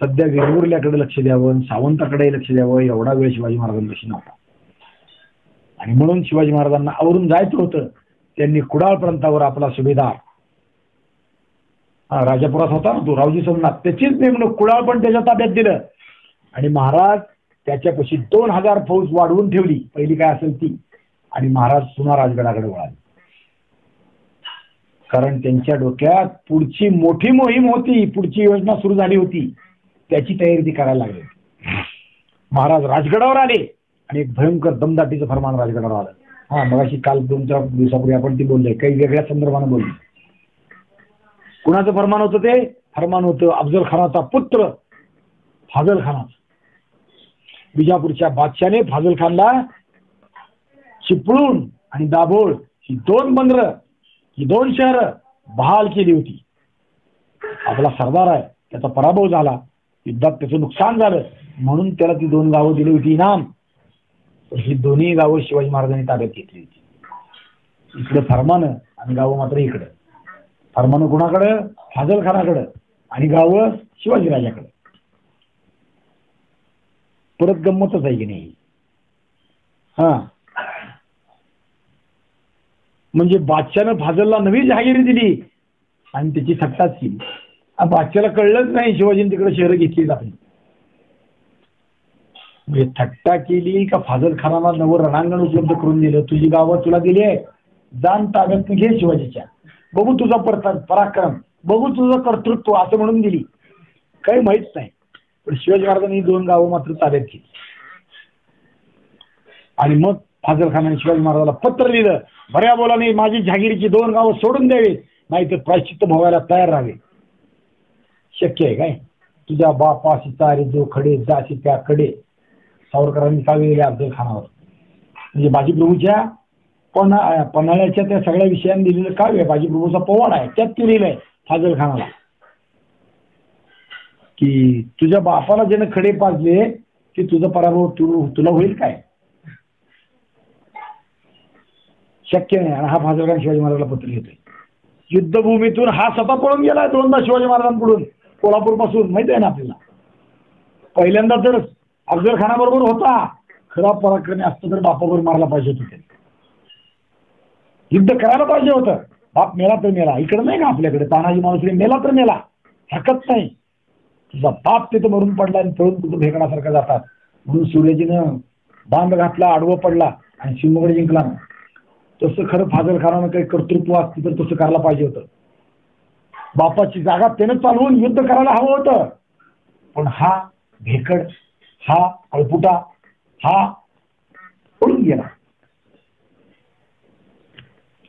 सध्या वेंगुर्ल्याकडे लक्ष द्यावं, सावंताकडे लक्ष द्यावं एवढा वेळ शिवाजी महाराजांपाशी नव्हता. आणि म्हणून शिवाजी महाराजांना आवरून जायचं होतं. त्यांनी कुडाळ प्रांतावर आपला सुभेदार राजापुरात होता ना तो रावजी सोमनाथ, त्याचीच नेमणूक कुडाळ पण त्याच्या ताब्यात दिलं. आणि महाराज त्याच्यापाशी 2000 फौज वाढवून ठेवली पहिली काय असेल ती. आणि महाराज पुन्हा राजगडाकडे वळाले. कारण त्यांच्या डोक्यात पुढची मोठी मोहीम होती, पुढची योजना सुरू झाली होती, त्याची तयारी ती करायला लागली. महाराज राजगडावर आले आणि एक भयंकर दमदाटीचं फरमान राजगडावर आलं. मगाशी काल 2-4 दिवसापूर्वी आपण ती बोललोय, काही वेगळ्या संदर्भानं बोललो. कुणाचं फरमान होतं ते? फरमान होतं अफजल खानाचा पुत्र फाजल खानाचं. विजापूरच्या बादशाने फाजल खानला चिपळूण आणि दाभोळ ही 2 बंदरं, ही 2 शहरं बहाल केली होती. आपला सरदार आहे, त्याचा पराभव झाला, युद्धात त्याचं नुकसान झालं, म्हणून त्याला ती 2 गावं दिली होती इनाम. ही दोन्ही गावं शिवाजी महाराजांनी ताब्यात घेतली होती. इकडे फरमानं आणि गावं मात्र इकडं. फरमानं कुणाकडं? फाजल खानाकडं, आणि गावं शिवाजीराजाकडं. परत गंमतच आहे की नाही. म्हणजे बादशानं फाजलला नवी जहागिरी दिली आणि त्याची थट्टाच केली. बादशाला कळलंच नाही शिवाजीने तिकडे शहरं घेतली आपली. म्हणजे थट्टा केली का फाजल खानाला नवं रणांगण उपलब्ध करून दिलं. तुझी गावं तुला दिली आहे, जाण ताब्यात घे शिवाजीच्या, बघू तुझा पराक्रम, बघू तुझं कर्तृत्व, असं म्हणून दिली. काही माहित नाही. पण शिवाजी महाराजांनी 2 गावं मात्र ताब्यात घेतली. आणि मग फाजल खानाने शिवाजी महाराजाला पत्र लिहिलं, बऱ्या बोलाने माझी जहागिरीची 2 गावं सोडून द्यावी, नाही तर प्रायश्चित्त भोगायला तयार राहावे. शक्य आहे काय? तुझ्या बापाशी तारे जो खडे, जाशी त्या कडे. सावरकरांनी काव्य अफजल खानावर. म्हणजे बाजीप्रभूच्या पन्हाळ्याच्या त्या सगळ्या विषयांनी लिहिलेलं काव्य, बाजीप्रभूचा पोवाडा आहे, त्यात ते लिहिलंय फाजल खानाला की तुझ्या बापाला ज्यानं खडे पाजले की तुझा पराभव तुला होईल काय? शक्य नाही. आणि हा फाजल खान शिवाजी महाराजांना पत्र लिहितोय. युद्धभूमीतून हा स्वतः पळून गेला 2दा शिवाजी महाराजांकडून, कोल्हापूर पासून. माहिती आहे ना आपल्याला. पहिल्यांदा तर अफजल खानाबरोबर होता, खरा पराक्रमी असतं तर बापाबरोबर मारला पाहिजे होतं. युद्ध करायला पाहिजे होतं. बाप मेला तर मेला. इकडं नाही का आपल्याकडे तानाजी मालुसरे मेला तर मेला, हरकत नाही. तुझा बाप तिथं मरून पडला आणि तळून कुठं भेकण्यासारखं जातात. म्हणून सूर्यजीनं बांध घातला, आडवं पडला आणि सिंहगड जिंकला. तसं खरं फाजल खानानं काही कर्तृत्व असतं तर तसं करायला पाहिजे होतं. बापाची जागा त्यानं चालवून युद्ध करायला हवं होतं. पण हा भेकड, हा अळपुटा, हा पळून गेला,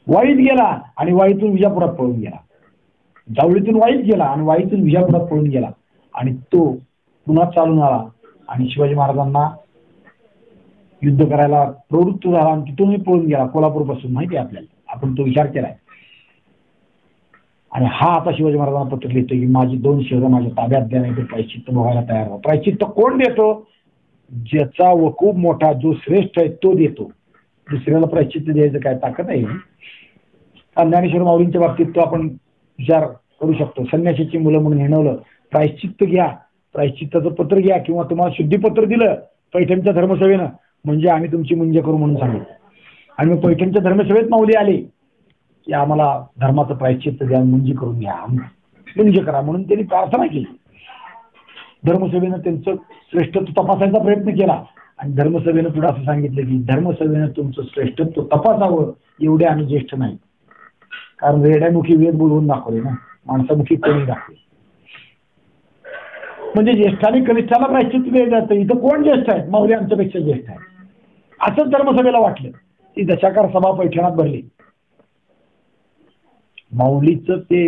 वाईत गेला आणि वाईतून विजापुरात पळून गेला. जावळीतून वाईत गेला आणि वाईतून विजापुरात पळून गेला. आणि तो पुन्हा चालून आला आणि शिवाजी महाराजांना युद्ध करायला प्रवृत्त झाला आणि तिथूनही पळून गेला कोल्हापूर पासून. माहिती आहे आपल्याला, आपण तो विचार केलाय. आणि हा आता शिवाजी महाराजांना पत्र लिहितो की माझी 2 शहरं माझ्या ताब्यात द्या, नाही तर प्रायश्चित्त भोगायला तयार व्हा. प्रायश्चित्त कोण देतो? ज्याचा वकूफ मोठा, जो श्रेष्ठ आहे तो देतो. दुसऱ्याला प्रायश्चित्त द्यायचं काय ताकद आहे? ज्ञानेश्वर माऊलींच्या बाबतीत तो आपण विचार करू शकतो. संन्यासीची मुलं म्हणून हिणवलं, प्रायश्चित्त घ्या, प्रायश्चित्ताचं पत्र घ्या, किंवा तुम्हाला शुद्धीपत्र दिलं पैठणच्या धर्मसभेनं म्हणजे आम्ही तुमची मुंज करू म्हणून सांगितलं. आणि मग पैठणच्या धर्मसभेत माऊली आले. की आम्हाला धर्माचं प्रायश्चित्त द्या, मुंजी करून घ्या, मुंज करा म्हणून त्यांनी प्रार्थना केली. धर्मसभेनं त्यांचं श्रेष्ठत्व तपासायचा प्रयत्न केला आणि धर्मसभेनं पुढे असं सांगितलं की धर्मसभेनं तुमचं श्रेष्ठत्व तपासावं, एवढे आम्ही ज्येष्ठ नाही. कारण रेड्यामुखी वेद बोलवून दाखवले ना, माणसामुखी कोणी दाखवले. म्हणजे ज्येष्ठाने कनिष्ठाला प्रायश्चित्त दिलं जातं. इथं कोण ज्येष्ठ आहेत? माऊली आमच्यापेक्षा ज्येष्ठ आहेत असंच धर्मसभेला वाटलं. ती दशाकार सभा पैठणात भरली. माऊलीचं ते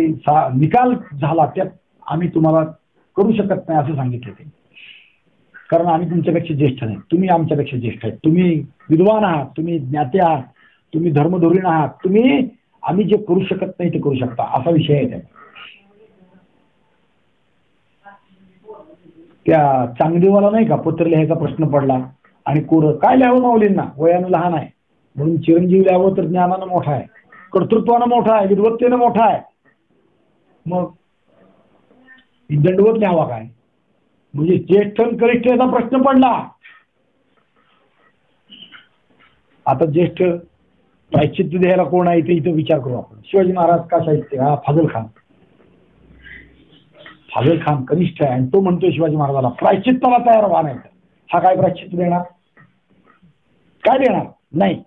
निकाल झाला, त्यात आम्ही तुम्हाला करू शकत नाही असं सांगितलं ते. कारण आम्ही तुमच्यापेक्षा ज्येष्ठ नाही, तुम्ही आमच्यापेक्षा ज्येष्ठ आहेत. तुम्ही विद्वान आहात, तुम्ही ज्ञाते आहात, तुम्ही धर्मधुरीण आहात, तुम्ही आम्ही जे करू शकत नाही ते करू शकता, असा विषय आहे त्यात. त्या चांगदेवाला नाही का पत्र लिहायचा प्रश्न पडला आणि कोरं काय लिहावं माऊलींना, वयानं लहान आहे म्हणून चिरंजीव लिहावं तर ज्ञानानं मोठा आहे, कर्तृत्वानं मोठा आहे, विद्वत्तेनं मोठा आहे, मग दंडवत लिहावा काय? म्हणजे ज्येष्ठ कनिष्ठेचा प्रश्न पडला. आता ज्येष्ठ प्रायश्चित्त द्यायला कोण आहे ते इथं विचार करू आपण. शिवाजी महाराज का साहित्य? हा फाजल खान. फाजल खान कनिष्ठ आहे आणि तो म्हणतोय शिवाजी महाराजाला प्रायश्चित्ताला तयार व्हा, नाही हा काय प्रायश्चित्त देणार? काय देणार? नाही,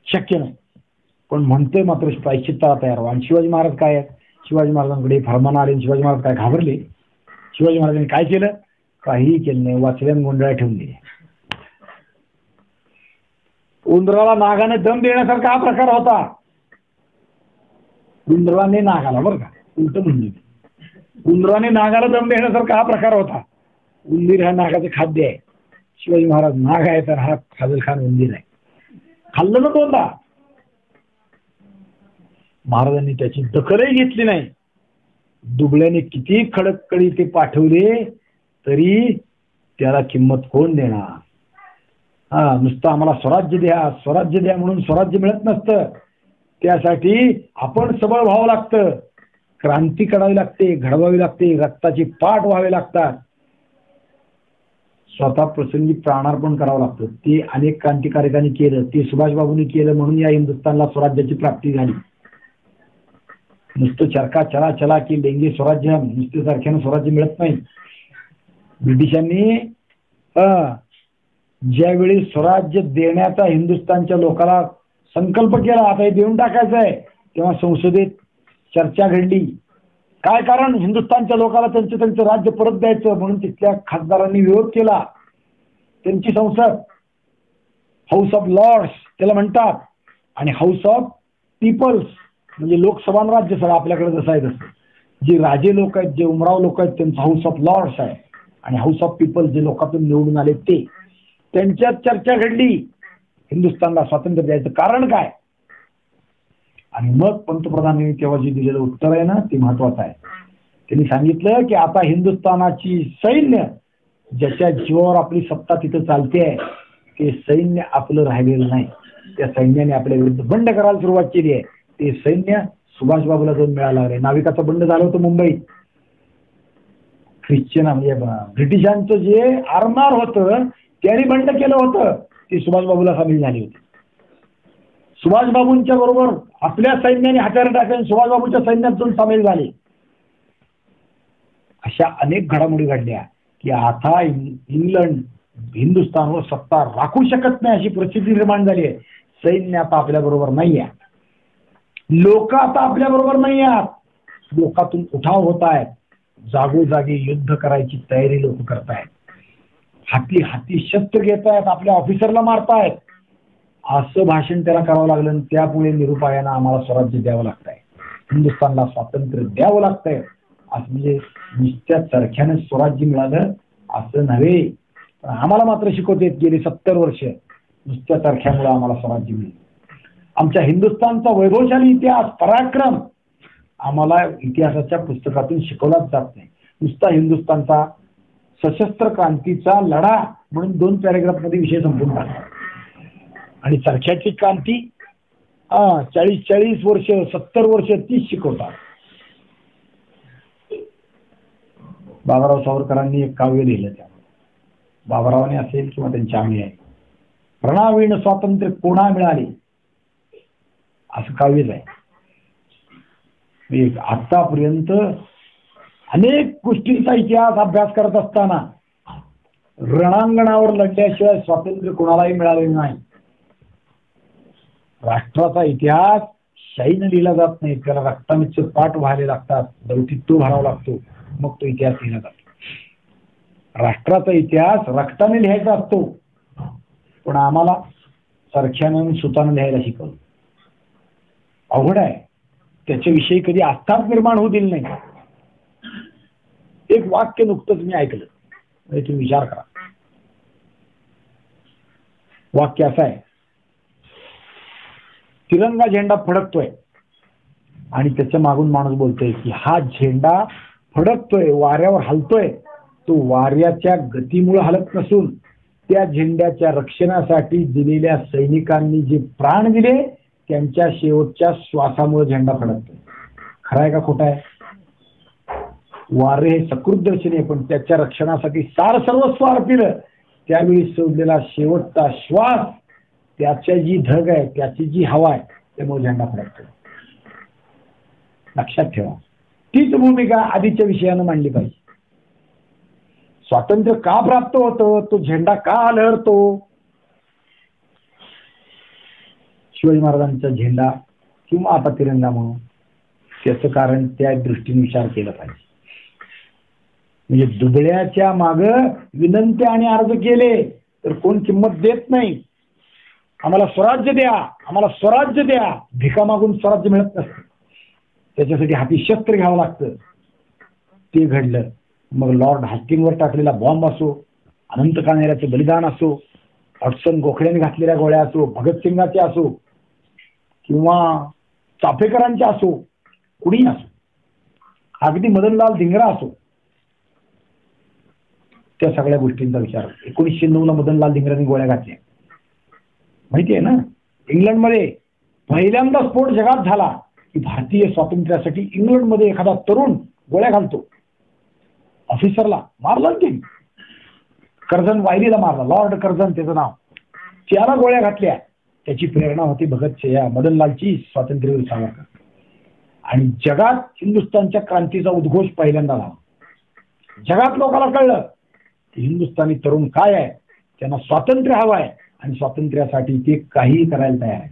शक्य नाही. पण म्हणतोय मात्र प्रायश्चित्ताला तयार व्हा. आणि शिवाजी महाराज काय आहेत? शिवाजी महाराजांकडे फरमान आले. शिवाजी महाराज काय घाबरले? शिवाजी महाराजांनी काय केलं? काहीही केलं नाही, वाचल्यान गोंधळा ठेवून दिले. उंदराला नागाने दम देण्यासारखा हा प्रकार होता. उंदराने नागाला, बरं का, उलट म्हणजे उंदराने नागाला दम देण्यासारखा हा प्रकार होता. उंदीर हा नागाचं खाद्य आहे. शिवाजी महाराज नाग आहे तर हा फाजल खान उंदीर आहे. खाल्लं ना दोनदा. महाराजांनी त्याची दखलही घेतली नाही. दुबळ्याने किती खडककडी ते पाठवले तरी त्याला किंमत कोण देणार? नुसतं आम्हाला स्वराज्य द्या, स्वराज्य द्या म्हणून स्वराज्य मिळत नसतं. त्यासाठी आपण सबळ व्हावं लागतं, क्रांती करावी लागते, घडवावी लागते, रक्ताची पाठ व्हावे लागतात, स्वतः प्रसंगी प्राणार्पण करावं लागतं. ते अनेक क्रांतिकारकांनी केलं, ते सुभाषबाबूंनी केलं म्हणून या हिंदुस्थानला स्वराज्याची प्राप्ती झाली. नुसतं चरखा चला चला की लेंगे स्वराज्य, नुसतं सारख्यानं स्वराज्य मिळत नाही. ब्रिटिशांनी ज्यावेळी स्वराज्य देण्याचा हिंदुस्थानच्या लोकांना संकल्प केला, आता हे देऊन टाकायचं आहे, तेव्हा संसदेत चर्चा घडली. काय कारण? हिंदुस्थानच्या लोकांना त्यांचं राज्य परत द्यायचं म्हणून तिथल्या खासदारांनी विरोध केला. त्यांची संसद हाऊस ऑफ लॉर्ड्स त्याला म्हणतात आणि हाऊस ऑफ पीपल्स म्हणजे लोकसभा आणि राज्यसभा आपल्याकडे जसं आहे तसं. जे राजे लोक आहेत, जे उमराव लोक आहेत, त्यांचं हाऊस ऑफ लॉर्ड्स आहे आणि हाऊस ऑफ पीपल्स जे लोकांतून निवडून आले ते. त्यांच्यात चर्चा घडली हिंदुस्थानला स्वातंत्र्य द्यायचं कारण काय. आणि मग पंतप्रधानांनी तेव्हा जे दिलेलं उत्तर आहे ना ते महत्वाचं आहे. त्यांनी सांगितलं की आता हिंदुस्थानाची सैन्य ज्याच्या जीवावर आपली सत्ता तिथं चालते आहे ते सैन्य आपलं राहिलेलं नाही. त्या सैन्याने आपल्या विरुद्ध बंड करायला सुरुवात केली आहे. ते सैन्य सुभाषबाबूला जाऊन मिळालं आहे. नाविकाचं बंड झालं होतं मुंबईत. ख्रिश्चन म्हणजे ब्रिटिशांचं जे आरमार होतं त्यांनी बंड केलं होतं, ते सुभाषबाबूला सामील झाली होती. सुभाषबाबूंच्या बरोबर आपल्या सैन्याने हत्यारं टाकून सुभाषबाबूच्या सैन्यातून सामील झाले. अशा अनेक घडामोडी घडल्या की आता इंग्लंड हिंदुस्थानवर सत्ता राखू शकत नाही अशी परिस्थिती निर्माण झाली आहे. सैन्य आता आपल्या बरोबर नाही आहे, लोक आता आपल्या बरोबर नाही आहेत. लोकातून उठाव होत आहेत, जागोजागी युद्ध करायची तयारी लोक करतायत, हाती हाती शस्त्र घेत आहेत, आपल्या ऑफिसरला मारतायत. असं भाषण त्याला करावं लागलं. त्यामुळे निरुपायानं आम्हाला स्वराज्य द्यावं लागतंय, हिंदुस्थानला स्वातंत्र्य द्यावं लागतंय. असं म्हणजे नुसत्या चरख्यानं स्वराज्य मिळालं असं नव्हे. पण आम्हाला मात्र शिकवते गेली 70 वर्ष नुसत्या चरख्यामुळे आम्हाला स्वराज्य मिळेल. आमच्या हिंदुस्थानचा वैभवशाली इतिहास पराक्रम आम्हाला इतिहासाच्या पुस्तकातून शिकवलाच जात नाही. नुसता हिंदुस्थानचा सशस्त्र क्रांतीचा लढा म्हणून 2 पॅरेग्राफ मध्ये विषय संपून टाकला. आणि चरख्याची क्रांती 40 वर्ष 70 वर्ष तीच शिकवतात. बाबाराव सावरकरांनी एक काव्य लिहिलं, त्या बाबारावाने असेल किंवा त्यांच्या आम्ही आहे, प्रणावीण स्वातंत्र्य कोणा मिळाले, असं काव्यच आहे. आतापर्यंत अनेक गोष्टींचा इतिहास अभ्यास करत असताना रणांगणावर लढल्याशिवाय स्वातंत्र्य कोणालाही मिळाले नाही. राष्ट्राचा इतिहास शाईने लिहिला जात नाही, त्याला रक्ताचे पाठ व्हायला लागतात, दौतित्व भरावा लागतो, मग तो इतिहास लिहिला जातो. राष्ट्राचा इतिहास रक्ताने लिहायचा असतो, पण आम्हाला सरख्यानं सुतानं लिहायला शिकवलं. अवघड आहे. त्याच्याविषयी कधी आस्थाच निर्माण होऊ दिली नाही. एक वाक्य नुकतंच मी ऐकलं, तुम्ही विचार करा. वाक्य असं आहे, तिरंगा झेंडा फडकतोय आणि त्याच्या मागून माणूस बोलतोय की हा झेंडा फडकतोय, वाऱ्यावर हलतोय, तो वाऱ्याच्या गतीमुळे हलत नसून त्या झेंड्याच्या रक्षणासाठी दिलेल्या सैनिकांनी जे प्राण दिले त्यांच्या शेवटच्या श्वासामुळे झेंडा फडकतोय. खरं आहे का खोटा आहे? वारे हे सकृतदर्शनी आहे, पण त्याच्या रक्षणासाठी सार सर्वस्व अर्पिलं, त्यावेळी सोडलेला शेवटचा श्वास, त्याच्या जी धग आहे, त्याची जी हवा आहे, त्यामुळे झेंडा फडकतो. लक्षात ठेवा. तीच भूमिका आधीच्या विषयानं मांडली पाहिजे. स्वातंत्र्य का प्राप्त होतं, तो झेंडा का लहरतो? शिवाजी महाराजांचा झेंडा किंवा आता तिरंगा म्हणून, त्याचं कारण त्या दृष्टीने विचार केला पाहिजे. म्हणजे दुबळ्याच्या माग विनंत्या आणि अर्ज केले तर कोण किंमत देत नाही. आम्हाला स्वराज्य द्या, आम्हाला स्वराज्य द्या, भिका मागून स्वराज्य मिळत नसतं, त्याच्यासाठी हाती शस्त्र घ्यावं लागतं. ते घडलं. मग लॉर्ड हास्टिंगवर टाकलेला बॉम्ब असो, अनंत कान्हेराचे बलिदान असो, हडसन गोखल्याने घातलेल्या गोळ्या असो, भगतसिंगाचे असो किंवा चाफेकरांचे असो, कुणी असो, अगदी मदनलाल धिंगरा असो, त्या सगळ्या गोष्टींचा विचार. 1909 मदनलाल धिंगरांनी गोळ्या घातल्या, माहिती आहे ना. इंग्लंडमध्ये पहिल्यांदा स्फोट जगात झाला की भारतीय स्वातंत्र्यासाठी इंग्लंडमध्ये एखादा तरुण गोळ्या घालतो. ऑफिसरला मारला, की कर्झन वायलीला मारला, लॉर्ड कर्झन त्याचं नाव, त्याला गोळ्या घातल्या. त्याची प्रेरणा होती भगतसिंह, मदनलालची स्वातंत्र्यवीर सावरकर. आणि जगात हिंदुस्थानच्या क्रांतीचा उद्घोष पहिल्यांदा झाला. जगात लोकांना कळलं की हिंदुस्थानी तरुण काय आहे, त्यांना स्वातंत्र्य हवं आहे आणि स्वातंत्र्यासाठी ते काहीही करायला तयार आहे.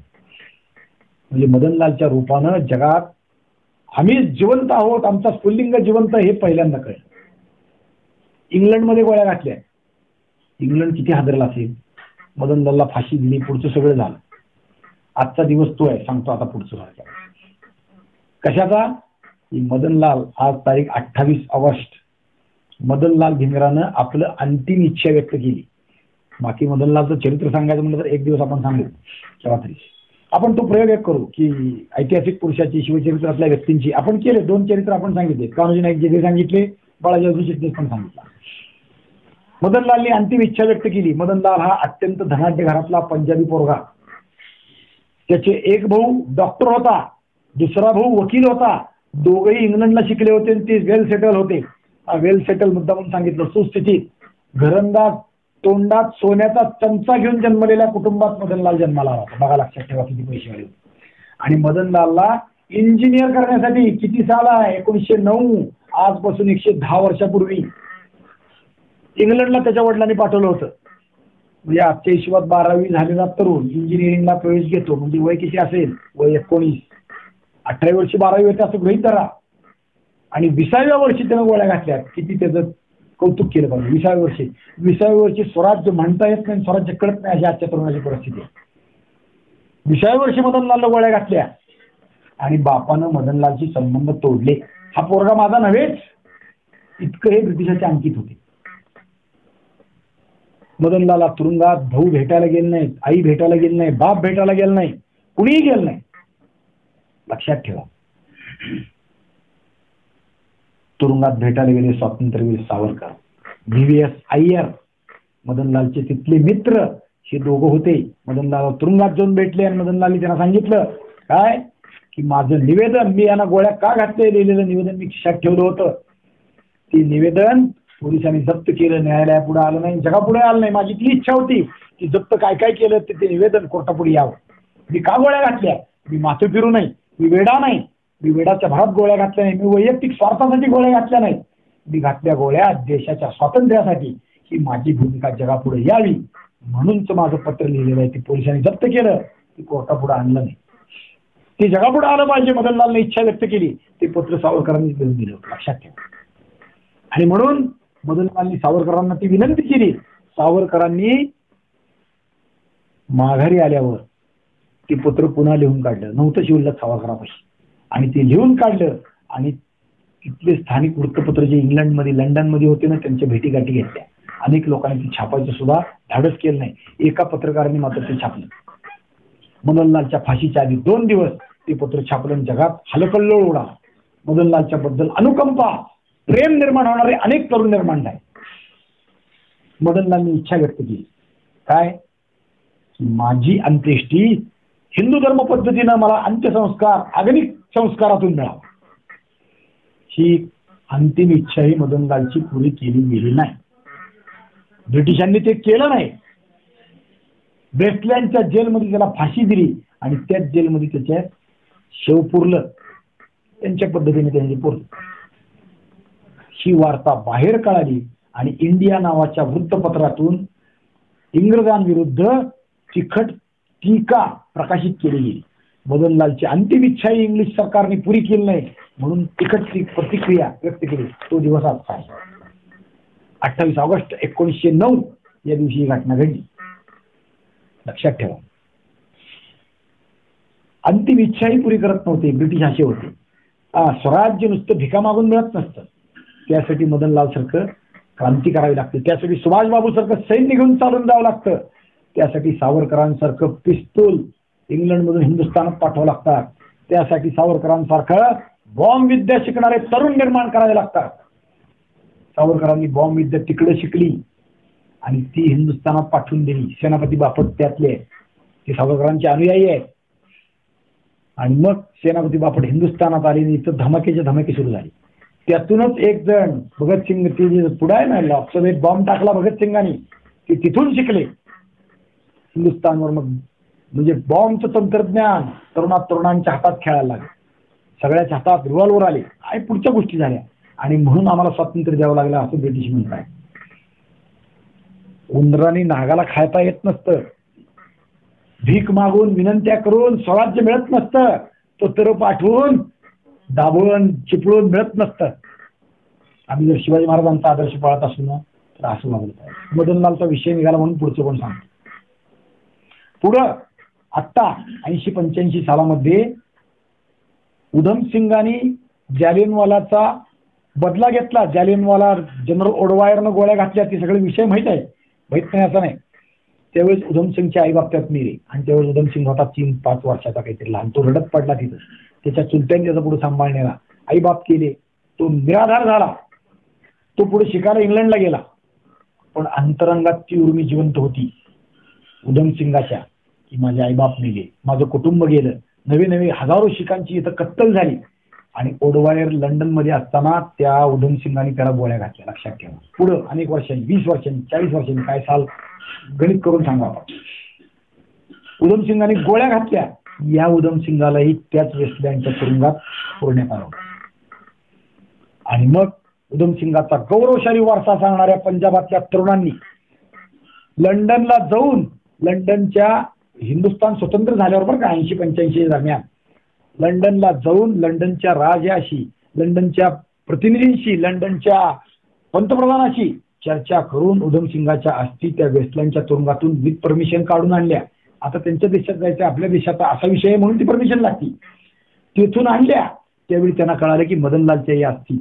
म्हणजे मदनलालच्या रूपानं जगात आम्ही जिवंत आहोत, आमचा स्फुल्लिंग जिवंत, हे पहिल्यांदा कळलं. इंग्लंडमध्ये गोळ्या घातल्या. इंग्लंड किती हादरला असेल. मदनलालला फाशी दिली, पुढचं सगळं झालं. आजचा दिवस तो आहे, सांगतो आता पुढचं झालं कशाचा. मदनलाल, आज तारीख 28 ऑगस्ट, मदनलाल धिंगरानं आपलं अंतिम इच्छा व्यक्त केली. बाकी मदनलालचं चरित्र सांगायचं म्हणलं तर एक दिवस आपण सांगू केव्हा तरी. आपण तो प्रयोग एक करू की ऐतिहासिक पुरुषाची, शिवचरित्रातल्या व्यक्तींची आपण केले. 2 चरित्र आपण सांगितले, कान्होजी नाईक जे सांगितले, बाळाजी चिटणीस पण सांगितला. मदनलालनी अंतिम इच्छा व्यक्त केली. मदनलाल हा अत्यंत धनाढ्य घरातला पंजाबी पोरगा. त्याचे एक भाऊ डॉक्टर होता, दुसरा भाऊ वकील होता. दोघेही इंग्लंडला शिकले होते आणि ते वेल सेटल होते. वेल सेटल मुद्दा म्हणून सांगितलं. सुस्थितीत, घरंदाज, तोंडात सोन्याचा चमचा घेऊन जन्मलेल्या कुटुंबात मदनलाल जन्माला आला होता. बघा, लक्षात ठेवा किती पैसे आले. आणि मदनलालला इंजिनियर करण्यासाठी किती साल आहे, 1909, आजपासून 110 वर्षापूर्वी इंग्लंडला त्याच्या वडिलांनी पाठवलं होतं. म्हणजे आजच्या हिशोबात 12वी झालेला तरुण इंजिनिअरिंगला प्रवेश घेतो म्हणजे वय किती असेल, वय 19. 18 वर्षी 12वी होते असं गृहीत धरा. आणि 20व्या वर्षी त्यानं गोळ्या घातल्या. किती त्याचं कौतुक केलं पाहिजे. 20व्या वर्षी स्वराज्य म्हणता येत नाही, स्वराज्य कळत नाही, अशी आजच्या तरुणाची परिस्थिती आहे. 20व्या वर्षी मदनलालला गोळ्या घातल्या आणि बापानं मदनलालचे संबंध तोडले. हा पोरगा माझा नव्हेच, इतकं हे ब्रिटिशाचे अंकित होते. मदनलालला तुरुंगात भाऊ भेटायला गेले नाहीत, आई भेटायला गेली नाही, बाप भेटायला गेला नाही, कुणीही गेलं नाही. लक्षात ठेवा. तुरुंगात भेटायला गेले स्वातंत्र्यवीर सावरकर, VVS अय्यर, मदनलालचे तिथले मित्र, हे दोघं होते. मदनलाल तुरुंगात जाऊन भेटले आणि मदनलालनी त्यांना सांगितलं काय की माझं निवेदन, मी यांना गोळ्या का घातले, लिहिलेलं निवेदन मी खिशात ठेवलं होतं. ते निवेदन पोलिसांनी जप्त केलं, न्यायालयापुढे आलं नाही, जगापुढे आलं नाही. माझी ती इच्छा होती की जप्त काय काय केलं ते निवेदन कोर्टापुढे यावं. मी का गोळ्या घातल्या, मी माथे फिरू नाही, मी वेडा नाही, मी वेडाच्या भरात गोळ्या घातल्या नाही, मी वैयक्तिक स्वार्थासाठी गोळ्या घातल्या नाहीत, मी घातल्या गोळ्या देशाच्या स्वातंत्र्यासाठी, ही माझी भूमिका जगापुढे यावी म्हणूनच माझं पत्र लिहिलेलं आहे. ते पोलिसांनी जप्त केलं, ते कोर्टापुढे आणलं नाही. ते जगापुढे आलं पाहिजे, मदनलालने इच्छा व्यक्त केली, ते पत्र सावरकरांनी लिहून दिलं होतं, लक्षात ठेवा. आणि म्हणून मदनलालनी सावरकरांना ती विनंती केली. सावरकरांनी माघारी आल्यावर ते पत्र पुन्हा लिहून काढलं, नव्हतं शिवलं सावरकरापाशी, आणि ते लिहून काढलं. आणि तिथले स्थानिक वृत्तपत्र जे इंग्लंडमध्ये लंडनमध्ये होते ना, त्यांच्या भेटीगाठी घेतल्या. अनेक लोकांनी ते छापायचं सुद्धा धाडस केलं नाही. एका पत्रकारांनी मात्र ते छापलं. मदनलालच्या फाशीच्या आधी 2 दिवस ते पत्र छापलं. जगात हलकल्लोळ उडाला. मदनलालच्या बद्दल अनुकंपा, प्रेम निर्माण होणारे अनेक तरुण निर्माण झाले. मदनलालनी इच्छा व्यक्त केली, काय की माझी अंत्येष्टी हिंदू धर्म पद्धतीनं मला अंत्यसंस्कार आगनिक संस्कारातून मिळावा. ही अंतिम इच्छाही मदनलालची पुरी केली गेली नाही. ब्रिटिशांनी ते केलं नाही. वेस्टलँडच्या जेलमध्ये त्याला फाशी दिली आणि त्याच जेलमध्ये त्याच्या शेव पुरलं. त्यांच्या पद्धतीने त्यांनी पुरलं. ही वार्ता बाहेर कळाली आणि इंडिया नावाच्या वृत्तपत्रातून इंग्रजांविरुद्ध तिखट टीका प्रकाशित केली गेली. मदनलालची अंतिम इच्छाही इंग्लिश सरकारने पुरी केली नाही म्हणून तिखट प्रतिक्रिया व्यक्त केली. तो दिवस आजचा आहे. 28 ऑगस्ट 1909 या दिवशी ही घटना घडली. लक्षात ठेवा. अंतिम इच्छाही पुरी करत नव्हते ब्रिटिश, असे होते. स्वराज्य नुसतं भिका मागून मिळत नसतं. त्यासाठी मदनलाल सारखं क्रांती करावी लागते. त्यासाठी सुभाषबाबू सारखं सैन्य घेऊन चालून जावं लागतं. त्यासाठी सावरकरांसारखं पिस्तूल इंग्लंडमधून हिंदुस्थानात पाठवावं लागतात. त्यासाठी सावरकरांसारखं बॉम्ब विद्या शिकणारे तरुण निर्माण करावे लागतात. सावरकरांनी बॉम्ब विद्या तिकडे शिकली आणि ती हिंदुस्थानात पाठवून दिली. सेनापती बापट त्यातले ते सावरकरांचे अनुयायी आहेत. आणि मग सेनापती बापट हिंदुस्थानात आले आणि इथं धमाके सुरू झाले. त्यातूनच एक जण भगतसिंग, ते जे पुढे आहे ना, लॉकसभेत बॉम्ब टाकला भगतसिंगांनी, ते तिथून शिकले हिंदुस्थानवर. मग म्हणजे बॉम्बचं तंत्रज्ञान तरुणांच्या हातात खेळायला लागले. सगळ्याच्या हातात रिव्हॉल्वर आले आणि पुढच्या गोष्टी झाल्या. आणि म्हणून आम्हाला स्वातंत्र्य द्यावं लागलं असं ब्रिटिश म्हणताय. उंदराने नागाला खायता येत नसतं. भीक मागून विनंत्या करून स्वराज्य मिळत नसतं. तो तर पाठवून दाबून चिपळून मिळत नसतं. आम्ही जर शिवाजी महाराजांचा आदर्श पाळत असू ना तर असं वागलं पाहिजे. मदनलालचा विषय निघाला म्हणून पुढचं कोण सांगतो. पुढं आत्ता 80-85 सालामध्ये उधमसिंगांनी जालियनवालाचा बदला घेतला. जालियनवाला जनरल ओडवायरनं गोळ्या घातल्या. ते सगळे विषय माहीत आहे, माहीत नाही असं नाही. त्यावेळेस उधमसिंगचे आईबाप त्यात मेले आणि त्यावेळेस उधमसिंग होता 3-5 वर्षाचा काहीतरी लहान. तो रडत पडला तिथं. त्याच्या चुलत्याने त्याचा पुढे सांभाळण्याला आईबाप केले. तो निराधार झाला. तो पुढे शिकायला इंग्लंडला गेला. पण अंतरंगात ती उर्मी जिवंत होती उधमसिंगाच्या, की माझे आईबाप मेले, माझं कुटुंब गेलं. नवे हजारो शिखांची इथं कत्तल झाली. आणि ओडवायर लंडनमध्ये असताना त्या उधमसिंगांनी त्याला गोळ्या घातल्या. लक्षात ठेवा. पुढं अनेक वर्षांनी, 20 वर्षांनी, 40 वर्षांनी, काय साल गणित करून सांगा. उधमसिंगांनी गोळ्या घातल्या. या उधमसिंगालाही त्याच वेस्टलँडच्या तुरुंगात सोडण्यात आलं. आणि मग उधमसिंगाचा गौरवशाली वारसा सांगणाऱ्या पंजाबातल्या तरुणांनी लंडनला जाऊन, लंडनच्या हिंदुस्थान स्वतंत्र झाल्यावर बरं का 80-85 दरम्यान, लंडनला जाऊन लंडनच्या राजाशी, लंडनच्या प्रतिनिधींशी, लंडनच्या पंतप्रधानाशी चर्चा करून उधमसिंगाच्या अस्थी त्या वेस्टलँडच्या तुरुंगातून विथ परमिशन काढून आणल्या. आता त्यांच्या देशात जायचं, आपल्या देशाचा असा विषय आहे म्हणून ती परमिशन लागती. तिथून आणल्या. त्यावेळी त्यांना कळालं की मदनलालच्या या अस्थी,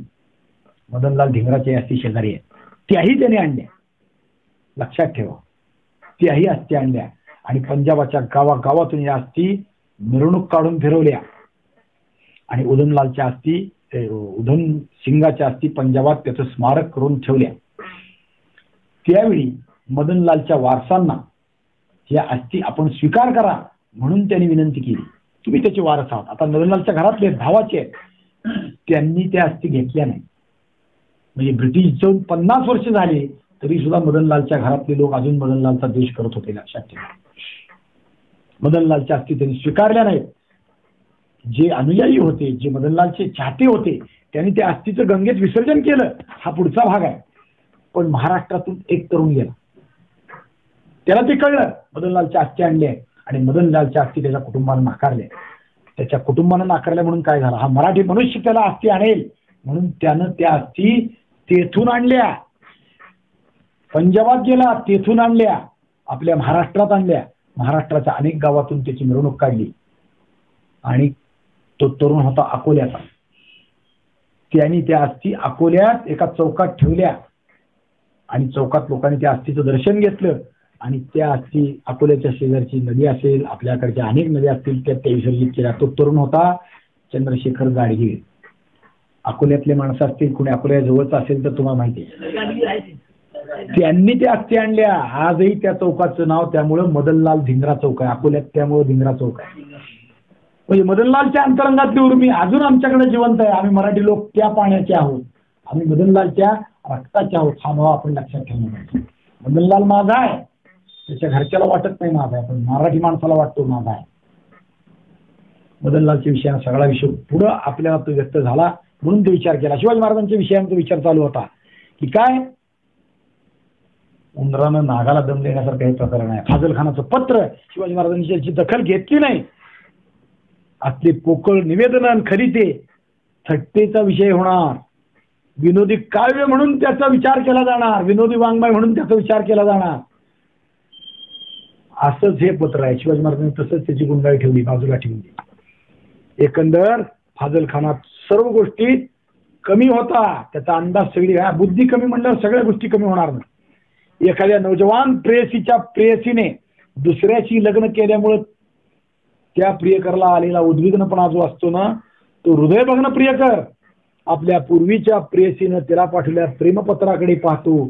मदनलाल धिंगराच्या या अस्थी शेजारी आहेत. त्याही त्याने आणल्या. लक्षात ठेवा. त्याही अस्थी आणल्या आणि पंजाबाच्या गावागावातून या अस्थी मिरवणूक काढून फिरवल्या. आणि उधमलालच्या अस्थी, उधमसिंगाच्या अस्थी पंजाबात त्याचं स्मारक करून ठेवल्या. त्यावेळी मदनलालच्या वारसांना या अस्थी आपण स्वीकार करा म्हणून त्यांनी विनंती केली. तुम्ही त्याचे वारस आहात. आता मदनलालच्या घरातले भावाचे आहेत, त्यांनी त्या अस्थी घेतल्या नाही. म्हणजे ब्रिटिश जाऊन 50 वर्ष झाले तरी सुद्धा मदनलालच्या घरातले लोक अजून मदनलालचा द्वेष करत होते. लक्षात ठेवा. मदनलालच्या अस्थी त्यांनी स्वीकारल्या नाहीत. जे अनुयायी होते, जे मदनलालचे चाहते होते, त्यांनी त्या अस्थीचं गंगेत विसर्जन केलं. हा पुढचा भाग आहे. पण महाराष्ट्रातून एक तरुण गेला. त्याला ते कळलं मदनलालच्या अस्थी आणली आहे आणि मदनलालच्या अस्थी त्याच्या कुटुंबानं नाकारल्या. त्याच्या कुटुंबानं नाकारल्या म्हणून काय झालं, हा मराठी मनुष्य त्याला अस्थी आणेल म्हणून त्यानं त्या अस्थी तेथून आणल्या. पंजाबात गेला, तेथून आणल्या, आपल्या महाराष्ट्रात आणल्या. महाराष्ट्राच्या अनेक गावातून त्याची मिरवणूक काढली आणि तो तरुण होता अकोल्याचा. त्यांनी त्या अस्थी अकोल्यात एका चौकात ठेवल्या आणि चौकात लोकांनी त्या अस्थीचं दर्शन घेतलं आणि त्या अस्थी अकोल्याच्या शेजारची नदी असेल, आपल्याकडच्या अनेक नद्या असतील त्या विसर्जित केल्या. तो तरुण होता चंद्रशेखर गाडगीळ. अकोल्यातले माणसं असतील, कोणी अकोल्या जवळचं असेल तर तुम्हाला माहिती आहे, त्यांनी त्या अस्थी आणल्या. आजही त्या चौकाचं नाव त्यामुळं मदनलाल धिंगरा चौक आहे. अकोल्यात त्यामुळे धिंगरा चौक आहे. म्हणजे मदनलालच्या अंतरंगातली उर्मी अजून आमच्याकडे जिवंत आहे. आम्ही मराठी लोक त्या पाण्याचे आहोत, आम्ही मदनलालच्या रक्ताचे आहोत. हा भाव आपण लक्षात ठेवला पाहिजे. मदनलाल माझा आहे, त्याच्या घरच्याला वाटत नाही माझा आहे, पण मराठी माणसाला वाटतो माझा आहे. मदनलालच्या विषयाने सगळा विषय पुढं आपल्याला तो व्यक्त झाला म्हणून तो विचार केला. शिवाजी महाराजांच्या विषयांचा विचार चालू होता की काय उंदरानं नागाला दम देण्यासारखं हे प्रकरण आहे. फाजलखानाचं पत्र, शिवाजी महाराजांनी त्याची दखल घेतली नाही. आपले पोकळ निवेदन आणि खरी ते थट्टेचा विषय होणार. विनोदी काव्य म्हणून त्याचा विचार केला जाणार, विनोदी वाङ्मय म्हणून त्याचा विचार केला जाणार. असंच हे पत्र आहे. शिवाजी महाराजांनी तसंच त्याची गुंडाळी ठेवली, बाजूला ठेवली. एकंदर फाजलखानात सर्व गोष्टी कमी होता. त्याचा अंदाज सगळी बुद्धी कमी म्हणल्यावर सगळ्या गोष्टी कमी होणार नाही. एखाद्या नौजवान प्रेयसीच्या प्रेयसीने दुसऱ्याशी लग्न केल्यामुळे त्या प्रियकरला आलेला उद्विग्नपणा जो असतो ना, तो हृदयभग्न प्रियकर आपल्या पूर्वीच्या प्रेयसीनं तिला पाठवल्या प्रेमपत्राकडे पाहतो.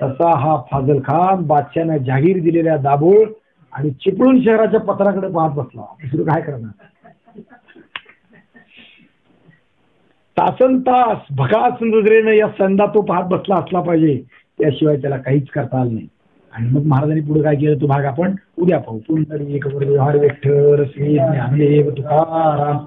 तसा हा फाजलखान बादशाहनं जाहीर दिलेल्या दाभोळ आणि चिपळूण शहराच्या पत्राकडे पाहत बसला. दुसरं काय करणार. तासन तास भकास नजरेनं या संधा तो पाहत बसला असला पाहिजे, त्याशिवाय त्याला काहीच करता आलं नाही. आणि मग महाराजांनी पुढे काय केलं तो भाग आपण उद्या पाहू. पुंडलिक वरदेव विठ्ठल श्री ज्ञानदेव तुकाराम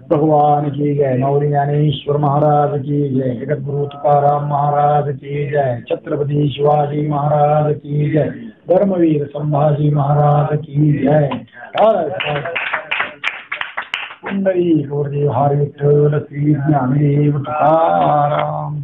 भगवान की जय. माऊली ज्ञानेश्वर महाराज की जय. जगद्गुरु तुकाराम महाराज की जय. छत्रपती शिवाजी महाराज की जय. धर्मवीर संभाजी महाराज की जय. पुंडलिक वरदेव विठ्ठल श्री ज्ञानदेव तुकाराम.